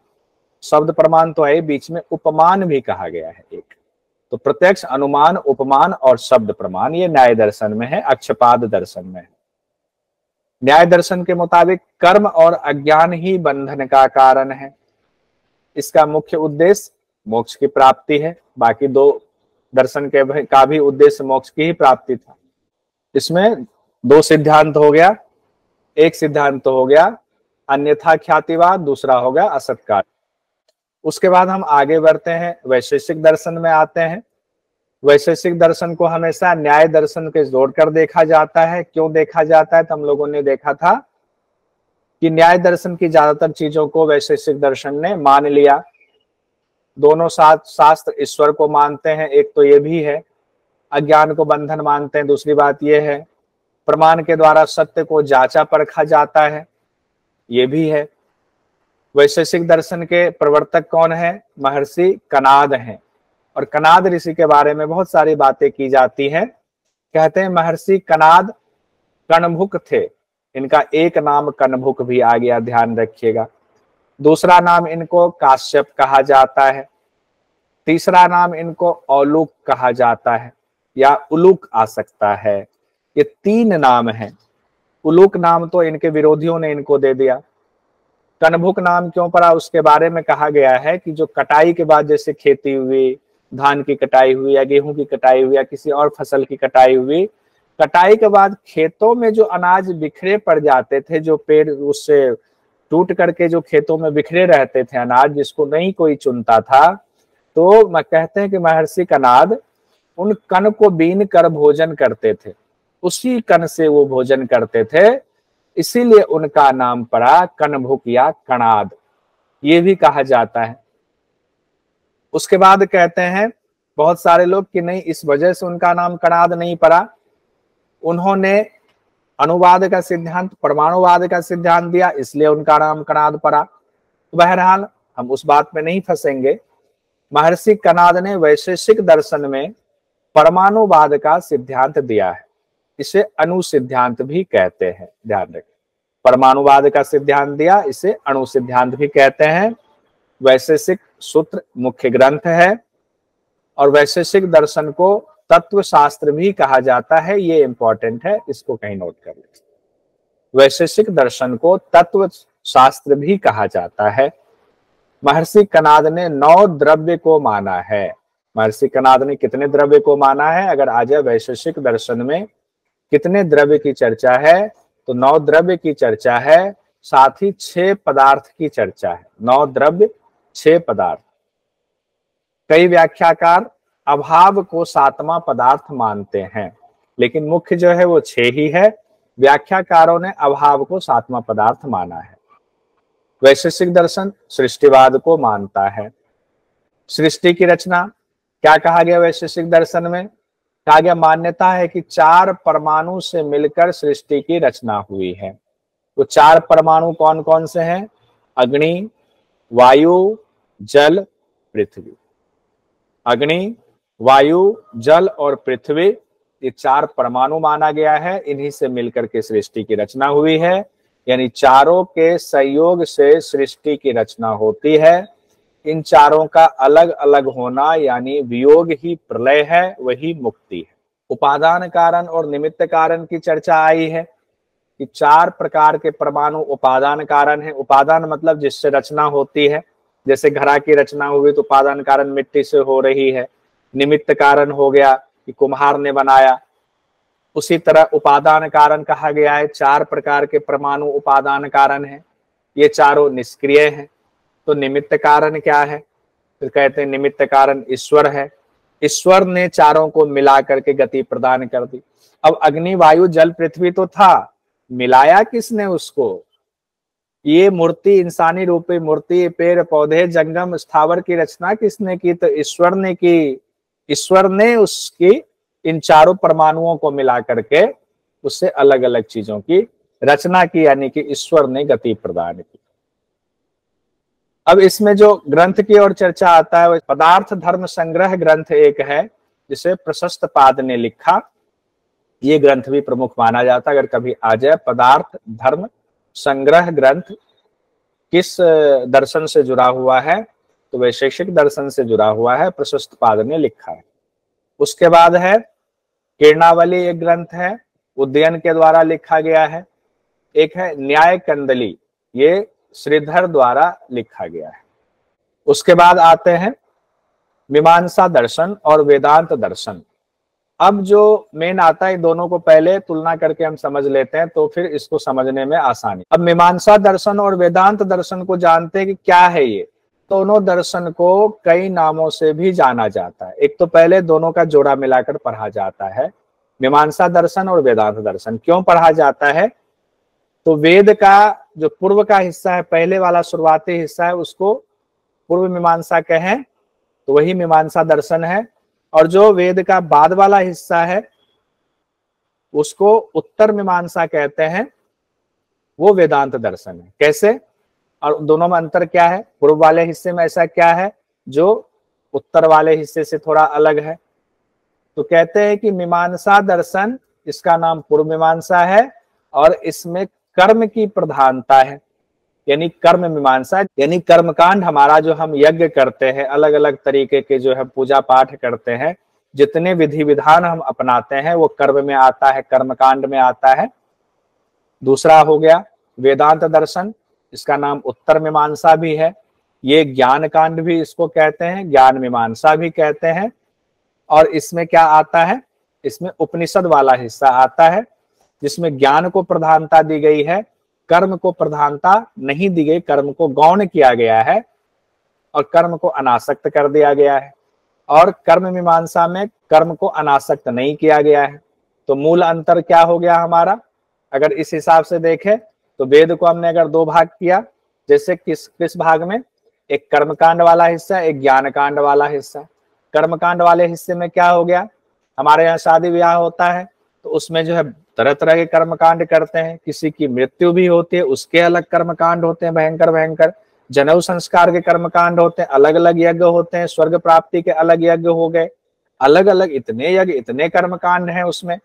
शब्द प्रमाण तो है, बीच में उपमान भी कहा गया है एक। तो प्रत्यक्ष, अनुमान, उपमान और शब्द प्रमाण ये न्याय दर्शन में है, अक्षपाद दर्शन में है। न्याय दर्शन के मुताबिक कर्म और अज्ञान ही बंधन का कारण है। इसका मुख्य उद्देश्य मोक्ष की प्राप्ति है। बाकी 2 दर्शन का भी उद्देश्य मोक्ष की ही प्राप्ति था। इसमें 2 सिद्धांत हो गया। एक सिद्धांत तो हो गया अन्यथा ख्यातिवाद, दूसरा हो गया असत्कार। उसके बाद हम आगे बढ़ते हैं, वैशेषिक दर्शन में आते हैं। वैशेषिक दर्शन को हमेशा न्याय दर्शन के जोड़कर देखा जाता है। क्यों देखा जाता है? तो हम लोगों ने देखा था कि न्याय दर्शन की ज्यादातर चीजों को वैशेषिक दर्शन ने मान लिया। दोनों शास्त्र ईश्वर को मानते हैं, एक तो ये भी है, अज्ञान को बंधन मानते हैं, दूसरी बात ये है प्रमाण के द्वारा सत्य को जांचा परखा जाता है, ये भी है। वैशेषिक दर्शन के प्रवर्तक कौन है? महर्षि कनाद हैं। और कनाद ऋषि के बारे में बहुत सारी बातें की जाती हैं। कहते हैं महर्षि कनाद कणभुक थे। इनका एक नाम कणभुक भी आ गया, ध्यान रखिएगा। दूसरा नाम इनको काश्यप कहा जाता है। तीसरा नाम इनको औलुक कहा जाता है या उलूक आ सकता है। ये 3 नाम हैं। उलूक नाम तो इनके विरोधियों ने इनको दे दिया। कणभुक नाम क्यों पड़ा उसके बारे में कहा गया है कि जो कटाई के बाद जैसे खेती हुई, धान की कटाई हुई या गेहूं की कटाई हुई या किसी और फसल की कटाई हुई, कटाई के बाद खेतों में जो अनाज बिखरे पड़ जाते थे, जो पेड़ उससे टूट करके जो खेतों में बिखरे रहते थे अनाज, जिसको नहीं कोई चुनता था, तो कहते हैं कि महर्षि कनाद उन कण को बीन कर भोजन करते थे, उसी कण से वो भोजन करते थे, इसीलिए उनका नाम पड़ा कणभुक या कणाद, ये भी कहा जाता है। उसके बाद कहते हैं बहुत सारे लोग कि नहीं, इस वजह से उनका नाम कणाद नहीं पड़ा, उन्होंने अनुवाद का सिद्धांत, परमाणुवाद का सिद्धांत दिया, इसलिए उनका नाम कणाद पड़ा। तो बहरहाल हम उस बात में नहीं फंसेंगे। महर्षि कनाद ने वैशेषिक दर्शन में परमाणुवाद का सिद्धांत दिया है, इसे अणु सिद्धांत भी कहते हैं, ध्यान रखें। परमाणुवाद का सिद्धांत दिया, इसे अणु सिद्धांत भी कहते हैं। वैशेषिक सूत्र मुख्य ग्रंथ है और वैशेषिक दर्शन को तत्व शास्त्र भी कहा जाता है, ये इंपॉर्टेंट है, इसको कहीं नोट कर लें। वैशेषिक दर्शन को तत्व शास्त्र भी कहा जाता है। महर्षि कनाद ने 9 द्रव्य को माना है। महर्षि कनाद ने कितने द्रव्य को माना है? अगर आ जाए वैशेषिक दर्शन में कितने द्रव्य की चर्चा है, तो 9 द्रव्य की चर्चा है, साथ ही 6 पदार्थ की चर्चा है। 9 द्रव्य 6 पदार्थ। कई व्याख्याकार अभाव को 7वां पदार्थ मानते हैं, लेकिन मुख्य जो है वो 6 ही है। व्याख्याकारों ने अभाव को 7वां पदार्थ माना है। वैशेषिक दर्शन सृष्टिवाद को मानता है। सृष्टि की रचना क्या कहा गया वैशेषिक दर्शन में? कहा गया मान्यता है कि 4 परमाणु से मिलकर सृष्टि की रचना हुई है। तो 4 परमाणु कौन कौन से हैं? अग्नि, वायु, जल, पृथ्वी। अग्नि, वायु, जल और पृथ्वी, ये 4 परमाणु माना गया है। इन्हीं से मिलकर के सृष्टि की रचना हुई है, यानी चारों के सहयोग से सृष्टि की रचना होती है। इन चारों का अलग अलग होना यानी वियोग ही प्रलय है, वही मुक्ति है। उपादान कारण और निमित्त कारण की चर्चा आई है कि 4 प्रकार के परमाणु उपादान कारण है। उपादान मतलब जिससे रचना होती है, जैसे घड़ा की रचना हुई तो उपादान कारण मिट्टी से हो रही है। निमित्त कारण हो गया कि कुम्हार ने बनाया। उसी तरह उपादान कारण कहा गया है, 4 प्रकार के परमाणु उपादान कारण है, ये चारों निष्क्रिय हैं। तो निमित्त कारण क्या है? फिर कहते हैं निमित्त कारण ईश्वर है। ईश्वर ने चारों को मिला करके गति प्रदान कर दी। अब अग्नि, वायु, जल, पृथ्वी तो था, मिलाया किसने उसको? ये मूर्ति, इंसानी रूपी मूर्ति, पेड़ पौधे, जंगम स्थावर की रचना किसने की? तो ईश्वर ने की। ईश्वर ने उसकी इन चारों परमाणुओं को मिला करके उससे अलग अलग चीजों की रचना की, यानी कि ईश्वर ने गति प्रदान की। अब इसमें जो ग्रंथ की ओर चर्चा आता है, पदार्थ धर्म संग्रह ग्रंथ एक है जिसे प्रशस्त पाद ने लिखा। ये ग्रंथ भी प्रमुख माना जाता है। अगर कभी आ जाए पदार्थ धर्म संग्रह ग्रंथ किस दर्शन से जुड़ा हुआ है, तो वैशेषिक दर्शन से जुड़ा हुआ है, प्रशस्त पाद ने लिखा है। उसके बाद है किरणावली, एक ग्रंथ है, उदयन के द्वारा लिखा गया है। एक है न्याय कंदली, ये श्रीधर द्वारा लिखा गया है। उसके बाद आते हैं मीमांसा दर्शन और वेदांत दर्शन। अब जो मेन आता है, दोनों को पहले तुलना करके हम समझ लेते हैं, तो फिर इसको समझने में आसानी। अब मीमांसा दर्शन और वेदांत दर्शन को जानते हैं कि क्या है ये। दोनों दर्शन को कई नामों से भी जाना जाता है। एक तो पहले दोनों का जोड़ा मिलाकर पढ़ा जाता है, मीमांसा दर्शन और वेदांत दर्शन। क्यों पढ़ा जाता है? तो वेद का जो पूर्व का हिस्सा है, पहले वाला शुरुआती हिस्सा है, उसको पूर्व मीमांसा कहें तो वही मीमांसा दर्शन है। और जो वेद का बाद वाला हिस्सा है उसको उत्तर मीमांसा कहते हैं, वो वेदांत दर्शन है। कैसे और दोनों में अंतर क्या है? पूर्व वाले हिस्से में ऐसा क्या है जो उत्तर वाले हिस्से से थोड़ा अलग है? तो कहते हैं कि मीमांसा दर्शन, इसका नाम पूर्व मीमांसा है और इसमें कर्म की प्रधानता है, यानी कर्म मीमांसा, यानी कर्मकांड हमारा जो हम यज्ञ करते हैं, अलग अलग तरीके के जो है पूजा पाठ करते हैं, जितने विधि विधान हम अपनाते हैं वो कर्म में आता है, कर्मकांड में आता है। दूसरा हो गया वेदांत दर्शन, इसका नाम उत्तर मीमांसा भी है। ये ज्ञान कांड भी इसको कहते हैं, ज्ञान मीमांसा भी कहते हैं। और इसमें क्या आता है? इसमें उपनिषद वाला हिस्सा आता है, जिसमें ज्ञान को प्रधानता दी गई है, कर्म को प्रधानता नहीं दी गई, कर्म को गौण किया गया है और कर्म को अनासक्त कर दिया गया है। और कर्म मीमांसा में कर्म को अनासक्त नहीं किया गया है। तो मूल अंतर क्या हो गया हमारा? अगर इस हिसाब से देखें तो वेद को हमने अगर दो भाग किया, जैसे किस भाग में? एक कर्मकांड वाला हिस्सा, एक ज्ञान कांड वाला हिस्सा। कर्मकांड वाले हिस्से में क्या हो गया? हमारे यहाँ शादी ब्याह होता है तो उसमें जो है तरह तरह के कर्मकांड करते हैं, किसी की मृत्यु भी होती है उसके अलग कर्मकांड होते हैं, भयंकर भयंकर। जनेऊ संस्कार के कर्मकांड होते हैं, अलग अलग यज्ञ होते हैं, स्वर्ग प्राप्ति के अलग यज्ञ हो गए, अलग अलग इतने यज्ञ, इतने कर्मकांड हैं उसमें।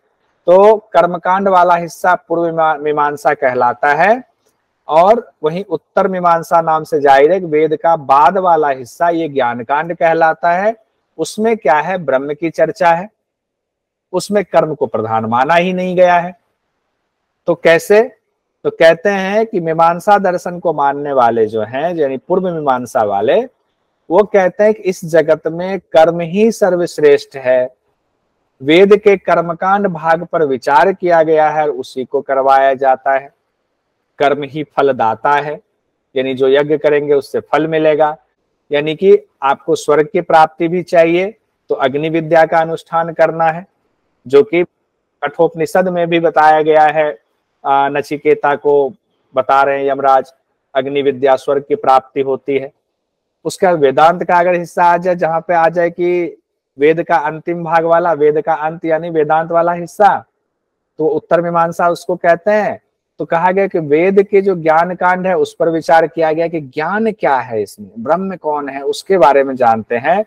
तो कर्मकांड वाला हिस्सा पूर्व मीमांसा कहलाता है और वहीं उत्तर मीमांसा नाम से जाहिर है वेद का बाद वाला हिस्सा ये ज्ञान कांड कहलाता है। उसमें क्या है? ब्रह्म की चर्चा है, उसमें कर्म को प्रधान माना ही नहीं गया है। तो कैसे? तो कहते हैं कि मीमांसा दर्शन को मानने वाले जो हैं, यानी पूर्व मीमांसा वाले, वो कहते हैं कि इस जगत में कर्म ही सर्वश्रेष्ठ है। वेद के कर्मकांड भाग पर विचार किया गया है और उसी को करवाया जाता है। कर्म ही फलदाता है, यानी जो यज्ञ करेंगे उससे फल मिलेगा। यानी कि आपको स्वर्ग की प्राप्ति भी चाहिए तो अग्नि विद्या का अनुष्ठान करना है, जो कि कठोपनिषद में भी बताया गया है। नचिकेता को बता रहे हैं यमराज, अग्नि विद्या स्वर्ग की प्राप्ति होती है। उसका वेदांत का अगर हिस्सा आ जाए, जहां पे आ जाए कि वेद का अंतिम भाग वाला, वेद का अंत यानी वेदांत वाला हिस्सा, तो उत्तर मीमांसा उसको कहते हैं। तो कहा गया कि वेद के जो ज्ञान कांड है उस पर विचार किया गया कि ज्ञान क्या है, इसमें ब्रह्म कौन है, उसके बारे में जानते हैं।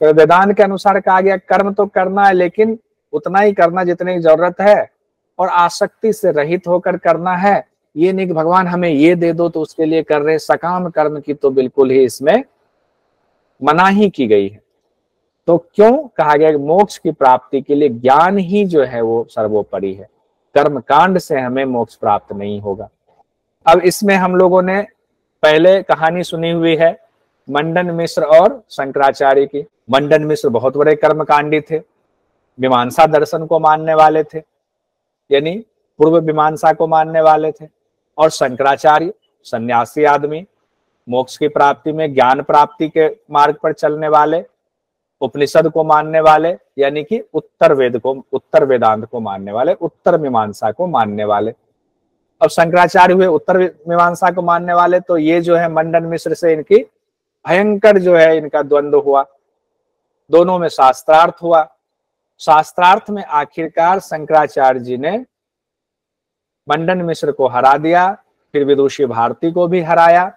तो वेदांत के अनुसार कहा गया कर्म तो करना है, लेकिन उतना ही करना जितने की जरूरत है और आसक्ति से रहित होकर करना है। ये नहीं कि भगवान हमें ये दे दो तो उसके लिए कर रहे। सकाम कर्म की तो बिल्कुल ही इसमें मनाही की गई है। तो क्यों कहा गया कि मोक्ष की प्राप्ति के लिए ज्ञान ही जो है वो सर्वोपरि है, कर्म कांड से हमें मोक्ष प्राप्त नहीं होगा। अब इसमें हम लोगों ने पहले कहानी सुनी हुई है मंडन मिश्र और शंकराचार्य की। मंडन मिश्र बहुत बड़े कर्मकांडी थे, मीमांसा दर्शन को मानने वाले थे, यानी पूर्व मीमांसा को मानने वाले थे। और शंकराचार्य सन्यासी आदमी, मोक्ष की प्राप्ति में ज्ञान प्राप्ति के मार्ग पर चलने वाले, उपनिषद को मानने वाले, यानी कि उत्तर वेदांत को मानने वाले, उत्तर मीमांसा को मानने वाले। अब शंकराचार्य हुए उत्तर मीमांसा को मानने वाले, तो ये जो है मंडन मिश्र से इनकी भयंकर जो है इनका द्वंद्व हुआ, दोनों में शास्त्रार्थ हुआ। शास्त्रार्थ में आखिरकार शंकराचार्य जी ने मंडन मिश्र को हरा दिया, फिर विदुषी भारती को भी हराया,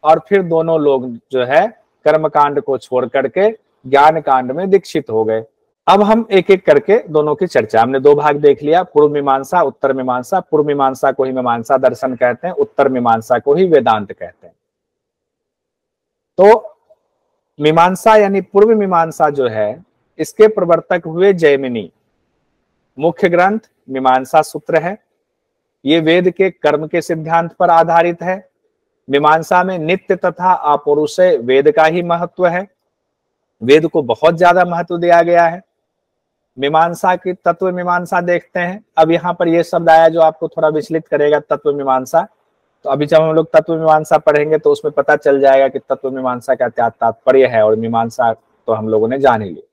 और फिर दोनों लोग जो है कर्मकांड को छोड़ करके ज्ञान कांड में दीक्षित हो गए। अब हम एक एक करके दोनों की चर्चा, हमने दो भाग देख लिया, पूर्व मीमांसा, उत्तर मीमांसा। पूर्व मीमांसा को ही मीमांसा दर्शन कहते हैं, उत्तर मीमांसा को ही वेदांत कहते हैं। तो मीमांसा यानी पूर्व मीमांसा जो है, इसके प्रवर्तक हुए जैमिनी। मुख्य ग्रंथ मीमांसा सूत्र है। ये वेद के कर्म के सिद्धांत पर आधारित है। मीमांसा में नित्य तथा अपौरुषेय वेद का ही महत्व है, वेद को बहुत ज्यादा महत्व दिया गया है। मीमांसा की तत्व मीमांसा देखते हैं। अब यहाँ पर यह शब्द आया जो आपको थोड़ा विचलित करेगा, तत्व मीमांसा। तो अभी जब हम लोग तत्व मीमांसा पढ़ेंगे तो उसमें पता चल जाएगा कि तत्व मीमांसा का क्या तात्पर्य है, और मीमांसा तो हम लोगों ने जान ही लिया।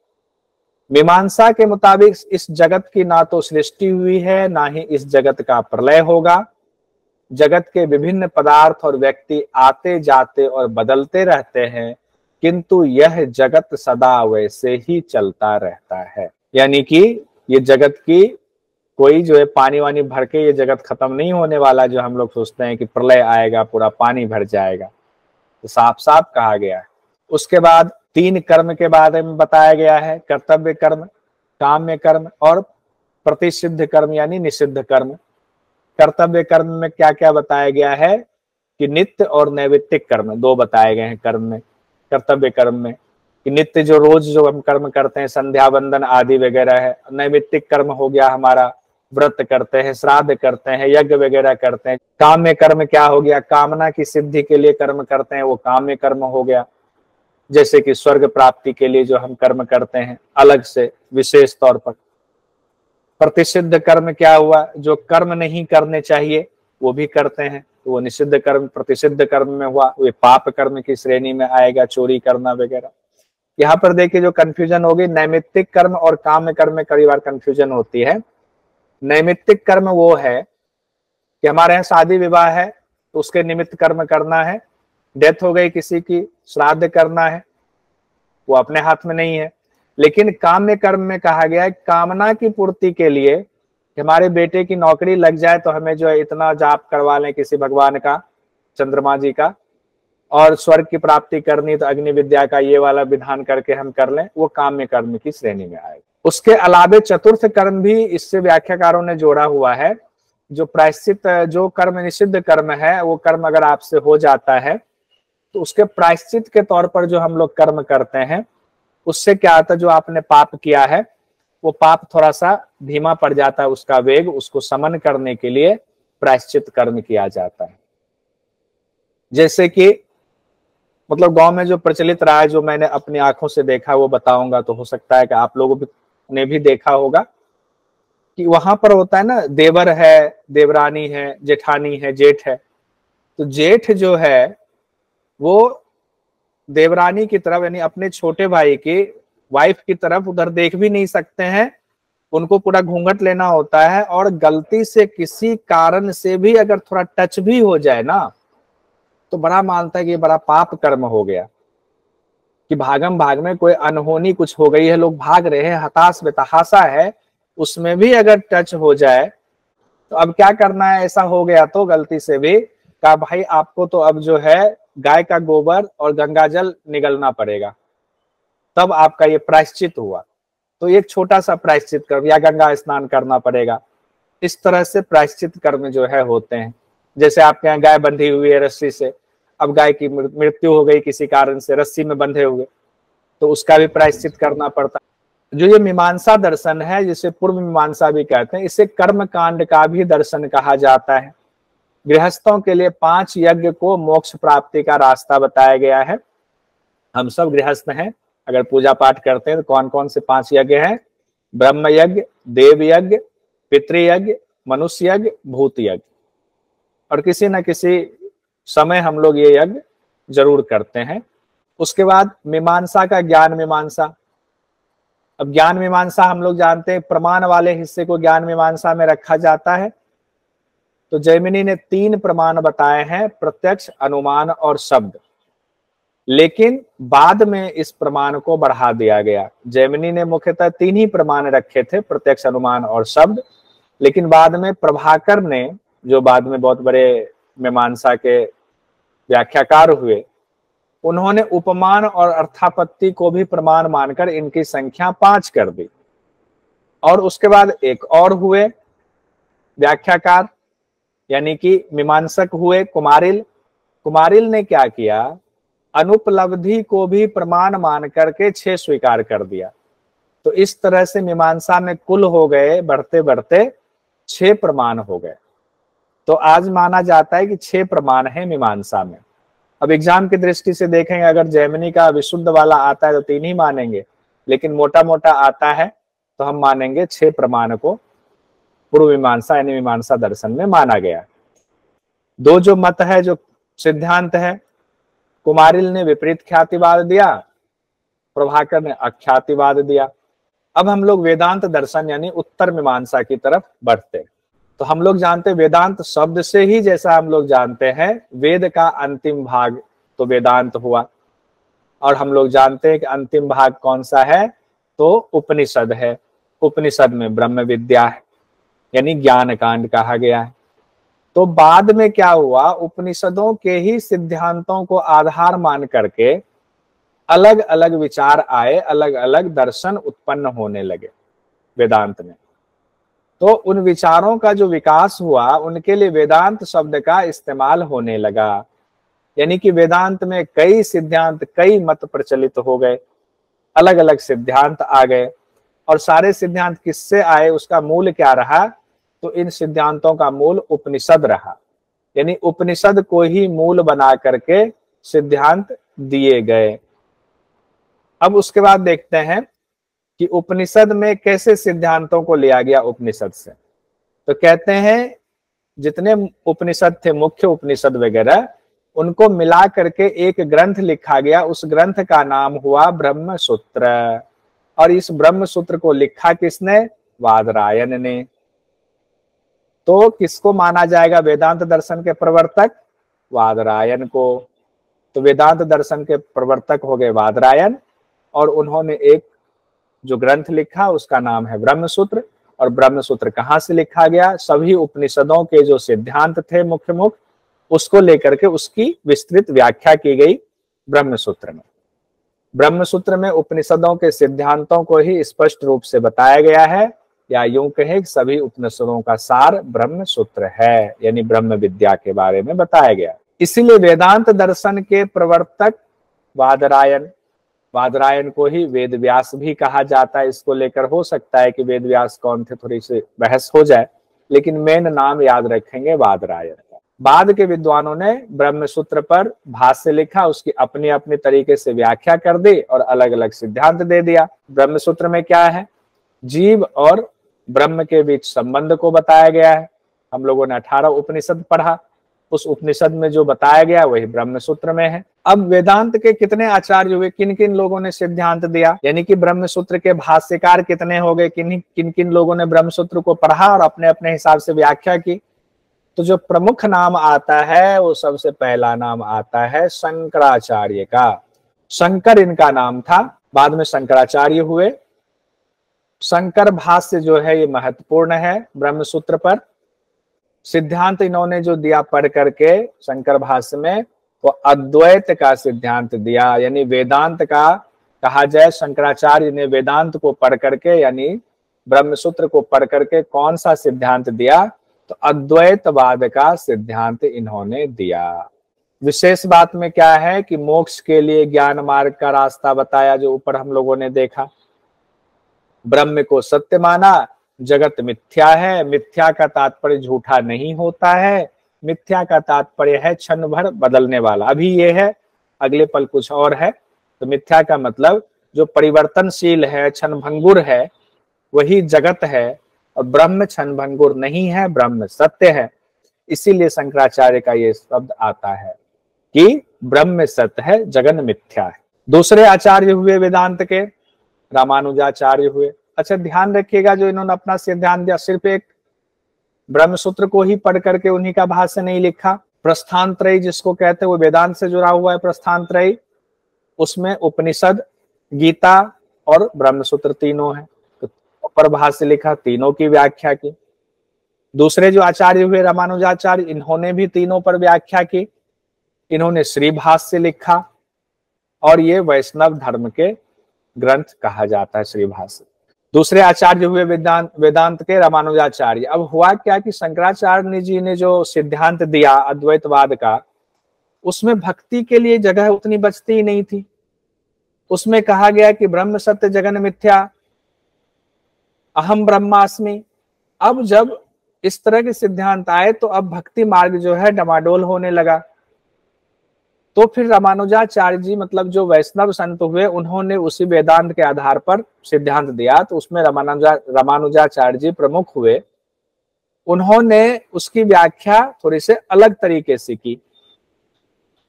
मीमांसा के मुताबिक इस जगत की ना तो सृष्टि हुई है, ना ही इस जगत का प्रलय होगा। जगत के विभिन्न पदार्थ और व्यक्ति आते जाते और बदलते रहते हैं, किंतु यह जगत सदा वैसे ही चलता रहता है। यानी कि ये जगत की कोई जो है पानी वानी भर के ये जगत खत्म नहीं होने वाला, जो हम लोग सोचते हैं कि प्रलय आएगा पूरा पानी भर जाएगा, तो साफ साफ कहा गया है। उसके बाद 3 कर्म के बारे में बताया गया है, कर्तव्य कर्म, काम्य कर्म और प्रतिषिद्ध कर्म यानी निषिद्ध कर्म। कर्तव्य कर्म में क्या क्या बताया गया है कि नित्य और नैमित्तिक कर्म 2 बताए गए हैं कर्म में। कर्तव्य कर्म में कि नित्य जो रोज जो हम कर्म करते हैं, संध्या वंदन आदि वगैरह है। नैमित्तिक कर्म हो गया हमारा, व्रत करते हैं, श्राद्ध करते हैं, यज्ञ वगैरह करते हैं। काम्य कर्म क्या हो गया, कामना की सिद्धि के लिए कर्म करते हैं, वो काम्य कर्म हो गया। जैसे कि स्वर्ग प्राप्ति के लिए जो हम कर्म करते हैं अलग से विशेष तौर पर। प्रतिषिद्ध कर्म क्या हुआ, जो कर्म नहीं करने चाहिए वो भी करते हैं, तो वो निषिद्ध कर्म प्रतिषिद्ध कर्म में हुआ, वो पाप कर्म की श्रेणी में आएगा, चोरी करना वगैरह। यहाँ पर देखिए जो कंफ्यूजन होगी, नैमित्तिक कर्म और काम्य कर्म में कई बार कंफ्यूजन होती है। नैमित्तिक कर्म वो है कि हमारे यहाँ शादी विवाह है तो उसके निमित्त कर्म करना है, डेथ हो गई किसी की, श्राद्ध करना है, वो अपने हाथ में नहीं है। लेकिन काम्य कर्म में कहा गया है कामना की पूर्ति के लिए कि हमारे बेटे की नौकरी लग जाए तो हमें जो है इतना जाप करवा लें किसी भगवान का, चंद्रमा जी का, और स्वर्ग की प्राप्ति करनी तो अग्नि विद्या का ये वाला विधान करके हम कर लें, वो काम्य कर्म की श्रेणी में आएगा। उसके अलावे चतुर्थ कर्म भी इससे व्याख्याकारों ने जोड़ा हुआ है। जो प्रायश्चित, जो कर्म निषिद्ध कर्म है, वो कर्म अगर आपसे हो जाता है तो उसके प्रायश्चित के तौर पर जो हम लोग कर्म करते हैं, उससे क्या आता है, जो आपने पाप किया है वो पाप थोड़ा सा धीमा पड़ जाता है, उसका वेग, उसको समन करने के लिए प्रायश्चित कर्म किया जाता है। जैसे कि मतलब गांव में जो प्रचलित रहा है, जो मैंने अपनी आंखों से देखा वो बताऊंगा, तो हो सकता है कि आप लोगों ने भी देखा होगा कि वहां पर होता है ना, देवर है, देवरानी है, जेठानी है, जेठ है। तो जेठ जो है वो देवरानी की तरफ यानी अपने छोटे भाई की वाइफ की तरफ उधर देख भी नहीं सकते हैं, उनको पूरा घूंघट लेना होता है। और गलती से किसी कारण से भी अगर थोड़ा टच भी हो जाए ना, तो बड़ा मानता है कि ये बड़ा पाप कर्म हो गया, कि भागम भाग में कोई अनहोनी कुछ हो गई है, लोग भाग रहे हैं, हताश बेतहाशा है, उसमें भी अगर टच हो जाए तो अब क्या करना है, ऐसा हो गया तो गलती से भी कहा भाई आपको तो अब जो है गाय का गोबर और गंगाजल निगलना पड़ेगा, तब आपका ये प्रायश्चित हुआ। तो एक छोटा सा प्रायश्चित कर्म, या गंगा स्नान करना पड़ेगा। इस तरह से प्रायश्चित कर्म जो है होते हैं। जैसे आपके यहाँ गाय बंधी हुई है रस्सी से, अब गाय की मृत्यु हो गई किसी कारण से, रस्सी में बंधे हुए, तो उसका भी प्रायश्चित करना पड़ता है। जो ये मीमांसा दर्शन है, जिसे पूर्व मीमांसा भी कहते हैं, इसे कर्म कांड का भी दर्शन कहा जाता है। गृहस्थों के लिए 5 यज्ञ को मोक्ष प्राप्ति का रास्ता बताया गया है। हम सब गृहस्थ हैं, अगर पूजा पाठ करते हैं तो कौन कौन से 5 यज्ञ हैं? ब्रह्म यज्ञ, देव यज्ञ, पितृयज्ञ, मनुष्य यज्ञ, भूत यज्ञ। और किसी न किसी समय हम लोग ये यज्ञ जरूर करते हैं। उसके बाद मीमांसा का ज्ञान मीमांसा। अब ज्ञान मीमांसा हम लोग जानते हैं, प्रमाण वाले हिस्से को ज्ञान मीमांसा में रखा जाता है। तो जैमिनी ने 3 प्रमाण बताए हैं, प्रत्यक्ष, अनुमान और शब्द। लेकिन बाद में इस प्रमाण को बढ़ा दिया गया। जैमिनी ने मुख्यतः 3 ही प्रमाण रखे थे, प्रत्यक्ष, अनुमान और शब्द। लेकिन बाद में प्रभाकर ने, जो बाद में बहुत बड़े मीमांसा के व्याख्याकार हुए, उन्होंने उपमान और अर्थापत्ति को भी प्रमाण मानकर इनकी संख्या 5 कर दी। और उसके बाद एक और हुए व्याख्याकार, यानी कि मीमांसक हुए कुमारिल। कुमारिल ने क्या किया, अनुपलब्धि को भी प्रमाण मान करके 6 स्वीकार कर दिया। तो इस तरह से मीमांसा में कुल हो गए, बढ़ते बढ़ते 6 प्रमाण हो गए। तो आज माना जाता है कि 6 प्रमाण है मीमांसा में। अब एग्जाम की दृष्टि से देखेंगे, अगर जैमिनी का विशुद्ध वाला आता है तो 3 ही मानेंगे, लेकिन मोटा मोटा आता है तो हम मानेंगे 6 प्रमाण को पूर्व मीमांसा यानी मीमांसा दर्शन में माना गया। 2 जो मत है, जो सिद्धांत है, कुमारिल ने विपरीत ख्यातिवाद दिया, प्रभाकर ने अख्यातिवाद दिया। अब हम लोग वेदांत दर्शन यानी उत्तर मीमांसा की तरफ बढ़ते। तो हम लोग जानते हैं वेदांत शब्द से ही, जैसा हम लोग जानते हैं वेद का अंतिम भाग तो वेदांत हुआ, और हम लोग जानते हैं कि अंतिम भाग कौन सा है, तो उपनिषद है। उपनिषद में ब्रह्म विद्या है, यानी ज्ञान कांड कहा गया है। तो बाद में क्या हुआ, उपनिषदों के ही सिद्धांतों को आधार मान करके अलग अलग विचार आए, अलग अलग दर्शन उत्पन्न होने लगे वेदांत में। तो उन विचारों का जो विकास हुआ, उनके लिए वेदांत शब्द का इस्तेमाल होने लगा। यानी कि वेदांत में कई सिद्धांत, कई मत प्रचलित हो गए, अलग अलग सिद्धांत आ गए। और सारे सिद्धांत किससे आए, उसका मूल क्या रहा, तो इन सिद्धांतों का मूल उपनिषद रहा। यानी उपनिषद को ही मूल बना करके सिद्धांत दिए गए। अब उसके बाद देखते हैं कि उपनिषद में कैसे सिद्धांतों को लिया गया उपनिषद से। तो कहते हैं जितने उपनिषद थे, मुख्य उपनिषद वगैरह, उनको मिला करके एक ग्रंथ लिखा गया। उस ग्रंथ का नाम हुआ ब्रह्म सूत्र। और इस ब्रह्म सूत्र को लिखा किसने, बादरायण ने। तो किसको माना जाएगा वेदांत दर्शन के प्रवर्तक, बादरायण को। तो वेदांत दर्शन के प्रवर्तक हो गए बादरायण, और उन्होंने एक जो ग्रंथ लिखा उसका नाम है ब्रह्म सूत्र। और ब्रह्म सूत्र कहाँ से लिखा गया, सभी उपनिषदों के जो सिद्धांत थे मुख्य मुख्य, उसको लेकर के उसकी विस्तृत व्याख्या की गई ब्रह्म सूत्र में। ब्रह्म सूत्र में उपनिषदों के सिद्धांतों को ही स्पष्ट रूप से बताया गया है, या यूं कहें सभी उपनिषदों का सार ब्रह्म सूत्र है, यानी ब्रह्म विद्या के बारे में बताया गया। इसीलिए वेदांत दर्शन के प्रवर्तक बादरायण, बादरायण को ही वेद व्यास भी कहा जाता है। इसको लेकर हो सकता है कि वेद व्यास कौन थे थोड़ी सी बहस हो जाए, लेकिन मेन नाम याद रखेंगे बादरायण का। बाद के विद्वानों ने ब्रह्म सूत्र पर भाष्य लिखा, उसकी अपनी अपनी तरीके से व्याख्या कर दी और अलग अलग सिद्धांत दे दिया। ब्रह्म सूत्र में क्या है, जीव और ब्रह्म के बीच संबंध को बताया गया है। हम लोगों ने 18 उपनिषद पढ़ा, उस उपनिषद में जो बताया गया वही ब्रह्म सूत्र में है। अब वेदांत के कितने आचार्य हुए, किन किन लोगों ने सिद्धांत दिया, यानी कि ब्रह्म सूत्र के भाष्यकार कितने हो गए, किन किन लोगों ने ब्रह्म सूत्र को पढ़ा और अपने अपने हिसाब से व्याख्या की। तो जो प्रमुख नाम आता है वो सबसे पहला नाम आता है शंकराचार्य का। शंकर इनका नाम था, बाद में शंकराचार्य हुए। शंकर भाष्य जो है ये महत्वपूर्ण है ब्रह्म सूत्र पर। सिद्धांत इन्होंने जो दिया पढ़ करके शंकर भाष्य में, वो अद्वैत का सिद्धांत दिया, यानी वेदांत का कहा जाए। शंकराचार्य ने वेदांत को पढ़ करके, यानी ब्रह्म सूत्र को पढ़ करके कौन सा सिद्धांत दिया, तो अद्वैतवाद का सिद्धांत इन्होंने दिया। विशेष बात में क्या है कि मोक्ष के लिए ज्ञान मार्ग का रास्ता बताया, जो ऊपर हम लोगों ने देखा। ब्रह्म को सत्य माना, जगत मिथ्या है। मिथ्या का तात्पर्य झूठा नहीं होता है, मिथ्या का तात्पर्य है क्षण भर बदलने वाला। अभी ये है, अगले पल कुछ और है। तो मिथ्या का मतलब जो परिवर्तनशील है, क्षणभंगुर है, वही जगत है। और ब्रह्म क्षणभंगुर नहीं है, ब्रह्म सत्य है। इसीलिए शंकराचार्य का ये शब्द आता है कि ब्रह्म सत्य है, जगन मिथ्या है। दूसरे आचार्य हुए वेदांत के रामानुजाचार्य हुए। अच्छा ध्यान रखिएगा, जो इन्होंने अपना सिद्धांत दिया सिर्फ एक ब्रह्म सूत्र को ही पढ़ करके उन्हीं का भाष्य नहीं लिखा। प्रस्थान त्रयी जिसको कहते हैं वो वेदांत से जुड़ा हुआ है। प्रस्थान त्रयी, उसमें उपनिषद, गीता और ब्रह्म सूत्र तीनों है। तो ऊपर भाष्य लिखा, तीनों की व्याख्या की। दूसरे जो आचार्य हुए रामानुजाचार्य, इन्होंने भी तीनों पर व्याख्या की। इन्होंने श्री भाष्य लिखा, और ये वैष्णव धर्म के ग्रंथ कहा जाता है श्री भाष्य। दूसरे आचार्य हुए वेदांत के रामानुजाचार्य। अब हुआ क्या कि शंकराचार्य जी ने जो सिद्धांत दिया अद्वैतवाद का, उसमें भक्ति के लिए जगह उतनी बचती ही नहीं थी। उसमें कहा गया कि ब्रह्म सत्य जगन मिथ्या, अहम ब्रह्मास्मि। अब जब इस तरह के सिद्धांत आए तो अब भक्ति मार्ग जो है डमाडोल होने लगा। तो फिर रामानुजाचार्य जी, मतलब जो वैष्णव संत हुए, उन्होंने उसी वेदांत के आधार पर सिद्धांत दिया। तो उसमें रामानुजाचार्य जी प्रमुख हुए। उन्होंने उसकी व्याख्या थोड़ी से अलग तरीके से की।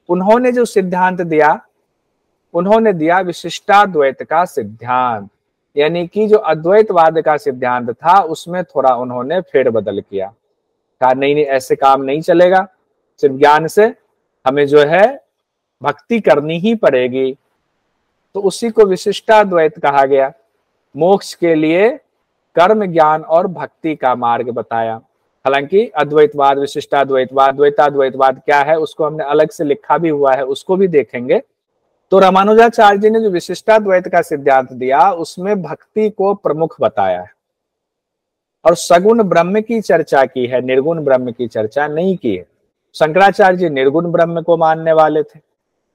उन्होंने जो सिद्धांत दिया, उन्होंने दिया विशिष्टाद्वैत का सिद्धांत, यानी कि जो अद्वैतवाद का सिद्धांत था उसमें थोड़ा उन्होंने फेरबदल किया। कहा नहीं नहीं ऐसे काम नहीं चलेगा, सिर्फ ज्ञान से हमें जो है भक्ति करनी ही पड़ेगी। तो उसी को विशिष्टाद्वैत कहा गया। मोक्ष के लिए कर्म, ज्ञान और भक्ति का मार्ग बताया। हालांकि अद्वैतवाद, विशिष्टाद्वैतवाद, द्वैताद्वैतवाद क्या है उसको हमने अलग से लिखा भी हुआ है, उसको भी देखेंगे। तो रामानुजाचार्य जी ने जो विशिष्टाद्वैत का सिद्धांत दिया उसमें भक्ति को प्रमुख बताया है और सगुण ब्रह्म की चर्चा की है, निर्गुण ब्रह्म की चर्चा नहीं की है। शंकराचार्य जी निर्गुण ब्रह्म को मानने वाले थे।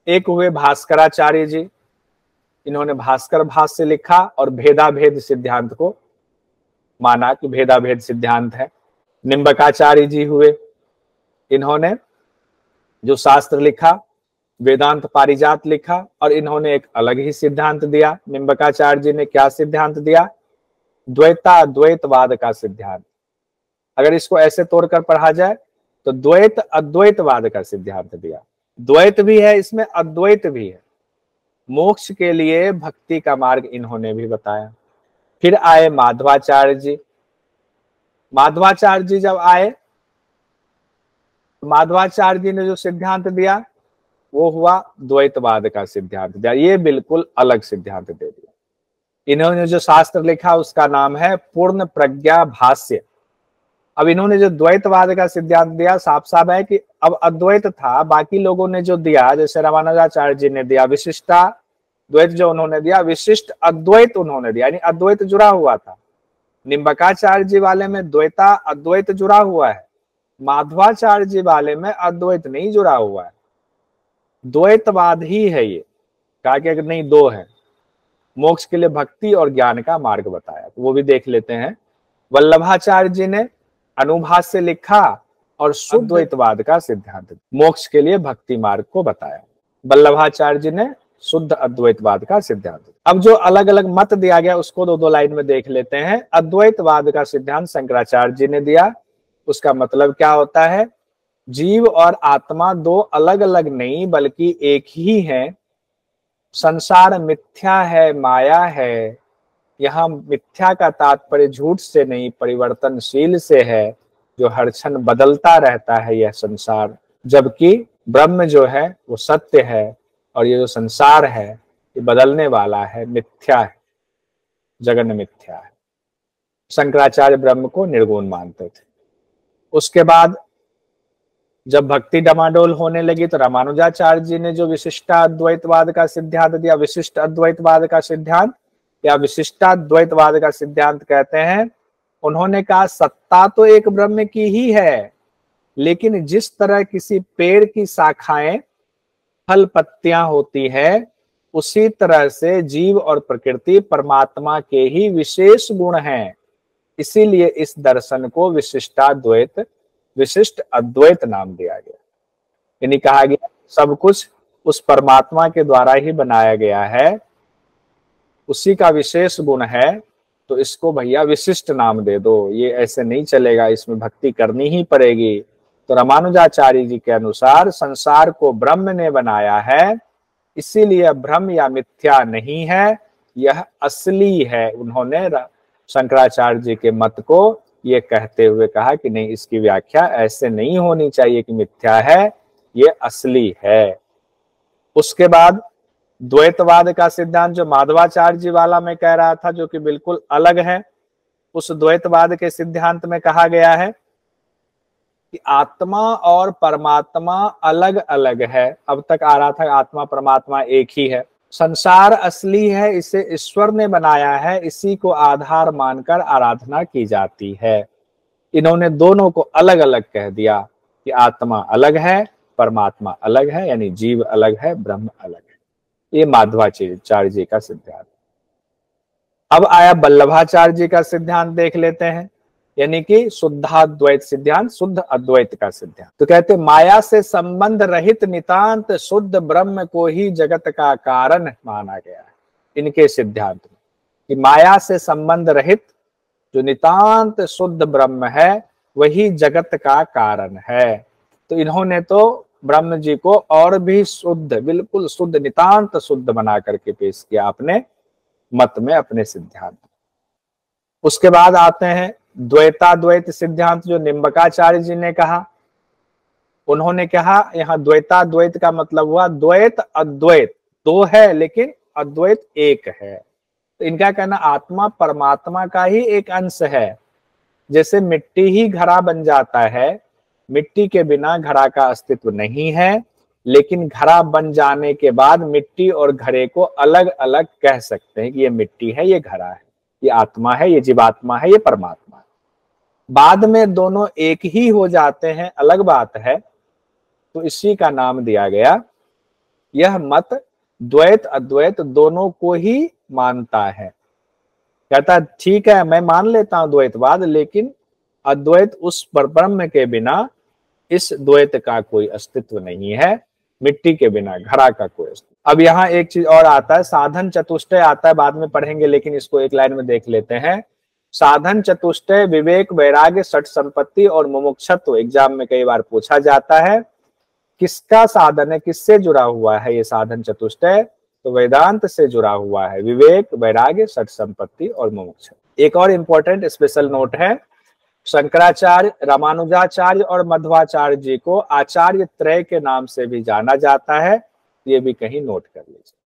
एक हुए भास्कराचार्य जी, इन्होंने भास्कर भाष्य लिखा और भेदाभेद सिद्धांत को माना कि भेदाभेद सिद्धांत है। निम्बकाचार्य जी हुए, इन्होंने जो शास्त्र लिखा वेदांत पारिजात लिखा और इन्होंने एक अलग ही सिद्धांत दिया। निम्बकाचार्य जी ने क्या सिद्धांत दिया? द्वैताद्वैतवाद का सिद्धांत। अगर इसको ऐसे तोड़कर पढ़ा जाए तो द्वैत अद्वैतवाद का सिद्धांत दिया। द्वैत भी है इसमें, अद्वैत भी है। मोक्ष के लिए भक्ति का मार्ग इन्होंने भी बताया। फिर आए माधवाचार्य जी। माधवाचार्य जी जब आए, माधवाचार्य जी ने जो सिद्धांत दिया वो हुआ द्वैतवाद का सिद्धांत दिया। ये बिल्कुल अलग सिद्धांत दे दिया। इन्होंने जो शास्त्र लिखा उसका नाम है पूर्ण प्रज्ञा भाष्य। अब इन्होंने जो द्वैतवाद का सिद्धांत दिया, साफ साफ है कि अब अद्वैत था, बाकी लोगों ने जो दिया, जैसे रामानुजाचार्य जी ने दिया विशिष्टा द्वैत, जो उन्होंने दिया विशिष्ट अद्वैत उन्होंने दिया, यानी अद्वैत जुड़ा हुआ था। निम्बकाचार्य जी वाले में द्वैता अद्वैत जुड़ा हुआ है, माधवाचार्य जी वाले में अद्वैत नहीं जुड़ा हुआ है, द्वैतवाद ही है ये। कहा कि नहीं दो है। मोक्ष के लिए भक्ति और ज्ञान का मार्ग बताया, तो वो भी देख लेते हैं। वल्लभाचार्य जी ने अनुभाष्य लिखा और शुद्ध द्वैतवाद का सिद्धांत, मोक्ष के लिए भक्ति मार्ग को बताया। वल्लभाचार्य जी ने शुद्ध अद्वैतवाद का सिद्धांत। अब जो अलग अलग मत दिया गया उसको दो दो लाइन में देख लेते हैं। अद्वैतवाद का सिद्धांत शंकराचार्य जी ने दिया। उसका मतलब क्या होता है? जीव और आत्मा दो अलग अलग नहीं बल्कि एक ही है। संसार मिथ्या है, माया है। यहाँ मिथ्या का तात्पर्य झूठ से नहीं, परिवर्तनशील से है, जो हर क्षण बदलता रहता है यह संसार। जबकि ब्रह्म जो है वो सत्य है और ये जो संसार है ये बदलने वाला है, मिथ्या है, जगन मिथ्या है। शंकराचार्य ब्रह्म को निर्गुण मानते थे। उसके बाद जब भक्ति डमाडोल होने लगी तो रामानुजाचार्य जी ने जो विशिष्टाद्वैतवाद का सिद्धांत दिया, विशिष्ट अद्वैतवाद का सिद्धांत या विशिष्टाद्वैतवाद का सिद्धांत कहते हैं, उन्होंने कहा सत्ता तो एक ब्रह्म की ही है, लेकिन जिस तरह किसी पेड़ की शाखाएं फल पत्तियां होती है, उसी तरह से जीव और प्रकृति परमात्मा के ही विशेष गुण हैं। इसीलिए इस दर्शन को विशिष्टाद्वैत, विशिष्ट अद्वैत नाम दिया गया। यानी कहा गया सब कुछ उस परमात्मा के द्वारा ही बनाया गया है, उसी का विशेष गुण है, तो इसको भैया विशिष्ट नाम दे दो, ये ऐसे नहीं चलेगा, इसमें भक्ति करनी ही पड़ेगी। तो रामानुजाचार्य जी के अनुसार संसार को ब्रह्म ने बनाया है, इसीलिए भ्रम या मिथ्या नहीं है, यह असली है। उन्होंने शंकराचार्य जी के मत को ये कहते हुए कहा कि नहीं, इसकी व्याख्या ऐसे नहीं होनी चाहिए कि मिथ्या है, ये असली है। उसके बाद द्वैतवाद का सिद्धांत जो माधवाचार्य जी वाला मैं कह रहा था, जो कि बिल्कुल अलग है, उस द्वैतवाद के सिद्धांत में कहा गया है कि आत्मा और परमात्मा अलग अलग है। अब तक आ रहा था आत्मा परमात्मा एक ही है। संसार असली है, इसे ईश्वर ने बनाया है, इसी को आधार मानकर आराधना की जाती है। इन्होंने दोनों को अलग अलग कह दिया कि आत्मा अलग है, परमात्मा अलग है, यानी जीव अलग है, ब्रह्म अलग है। ये माधवाचार्य जी का सिद्धांत। अब आया वल्लभाचार्य जी का सिद्धांत, देख लेते हैं, यानी कि शुद्धाद्वैत सिद्धांत, शुद्ध अद्वैत का सिद्धांत। तो कहते माया से संबंध रहित नितांत शुद्ध ब्रह्म को ही जगत का कारण माना गया है। इनके सिद्धांत में कि माया से संबंध रहित जो नितांत शुद्ध ब्रह्म है वही जगत का कारण है। तो इन्होंने तो ब्रह्म जी को और भी शुद्ध, बिल्कुल शुद्ध, नितांत शुद्ध बना करके पेश किया अपने मत में, अपने सिद्धांत। उसके बाद आते हैं द्वैताद्वैत सिद्धांत जो निम्बकाचार्य जी ने कहा, उन्होंने कहा यहाँ द्वैताद्वैत का मतलब हुआ द्वैत अद्वैत, दो है लेकिन अद्वैत एक है। तो इनका कहना आत्मा परमात्मा का ही एक अंश है। जैसे मिट्टी ही घड़ा बन जाता है, मिट्टी के बिना घड़ा का अस्तित्व नहीं है, लेकिन घड़ा बन जाने के बाद मिट्टी और घड़े को अलग अलग कह सकते हैं कि ये मिट्टी है, ये घड़ा है, ये आत्मा है, ये जीवात्मा है, ये परमात्मा है। बाद में दोनों एक ही हो जाते हैं, अलग बात है, तो इसी का नाम दिया गया। यह मत द्वैत अद्वैत दोनों को ही मानता है। कहता ठीक है मैं मान लेता हूं द्वैतवाद, लेकिन अद्वैत उस परब्रह्म के बिना इस द्वैत का कोई अस्तित्व नहीं है, मिट्टी के बिना घड़ा का कोई अस्तित्व। अब यहाँ एक चीज और आता है, साधन चतुष्टय आता है, बाद में पढ़ेंगे, लेकिन इसको एक लाइन में देख लेते हैं। साधन चतुष्टय विवेक वैराग्य षट संपत्ति और मुमुक्षत्व एग्जाम में कई बार पूछा जाता है। किसका साधन है, किससे जुड़ा हुआ है ये साधन चतुष्टय? तो वेदांत से जुड़ा हुआ है, विवेक वैराग्य षट संपत्ति और मुमुक्षत्व। एक और इंपॉर्टेंट स्पेशल नोट है, शंकराचार्य, रामानुजाचार्य और मध्वाचार्य जी को आचार्य त्रय के नाम से भी जाना जाता है, ये भी कहीं नोट कर लीजिए।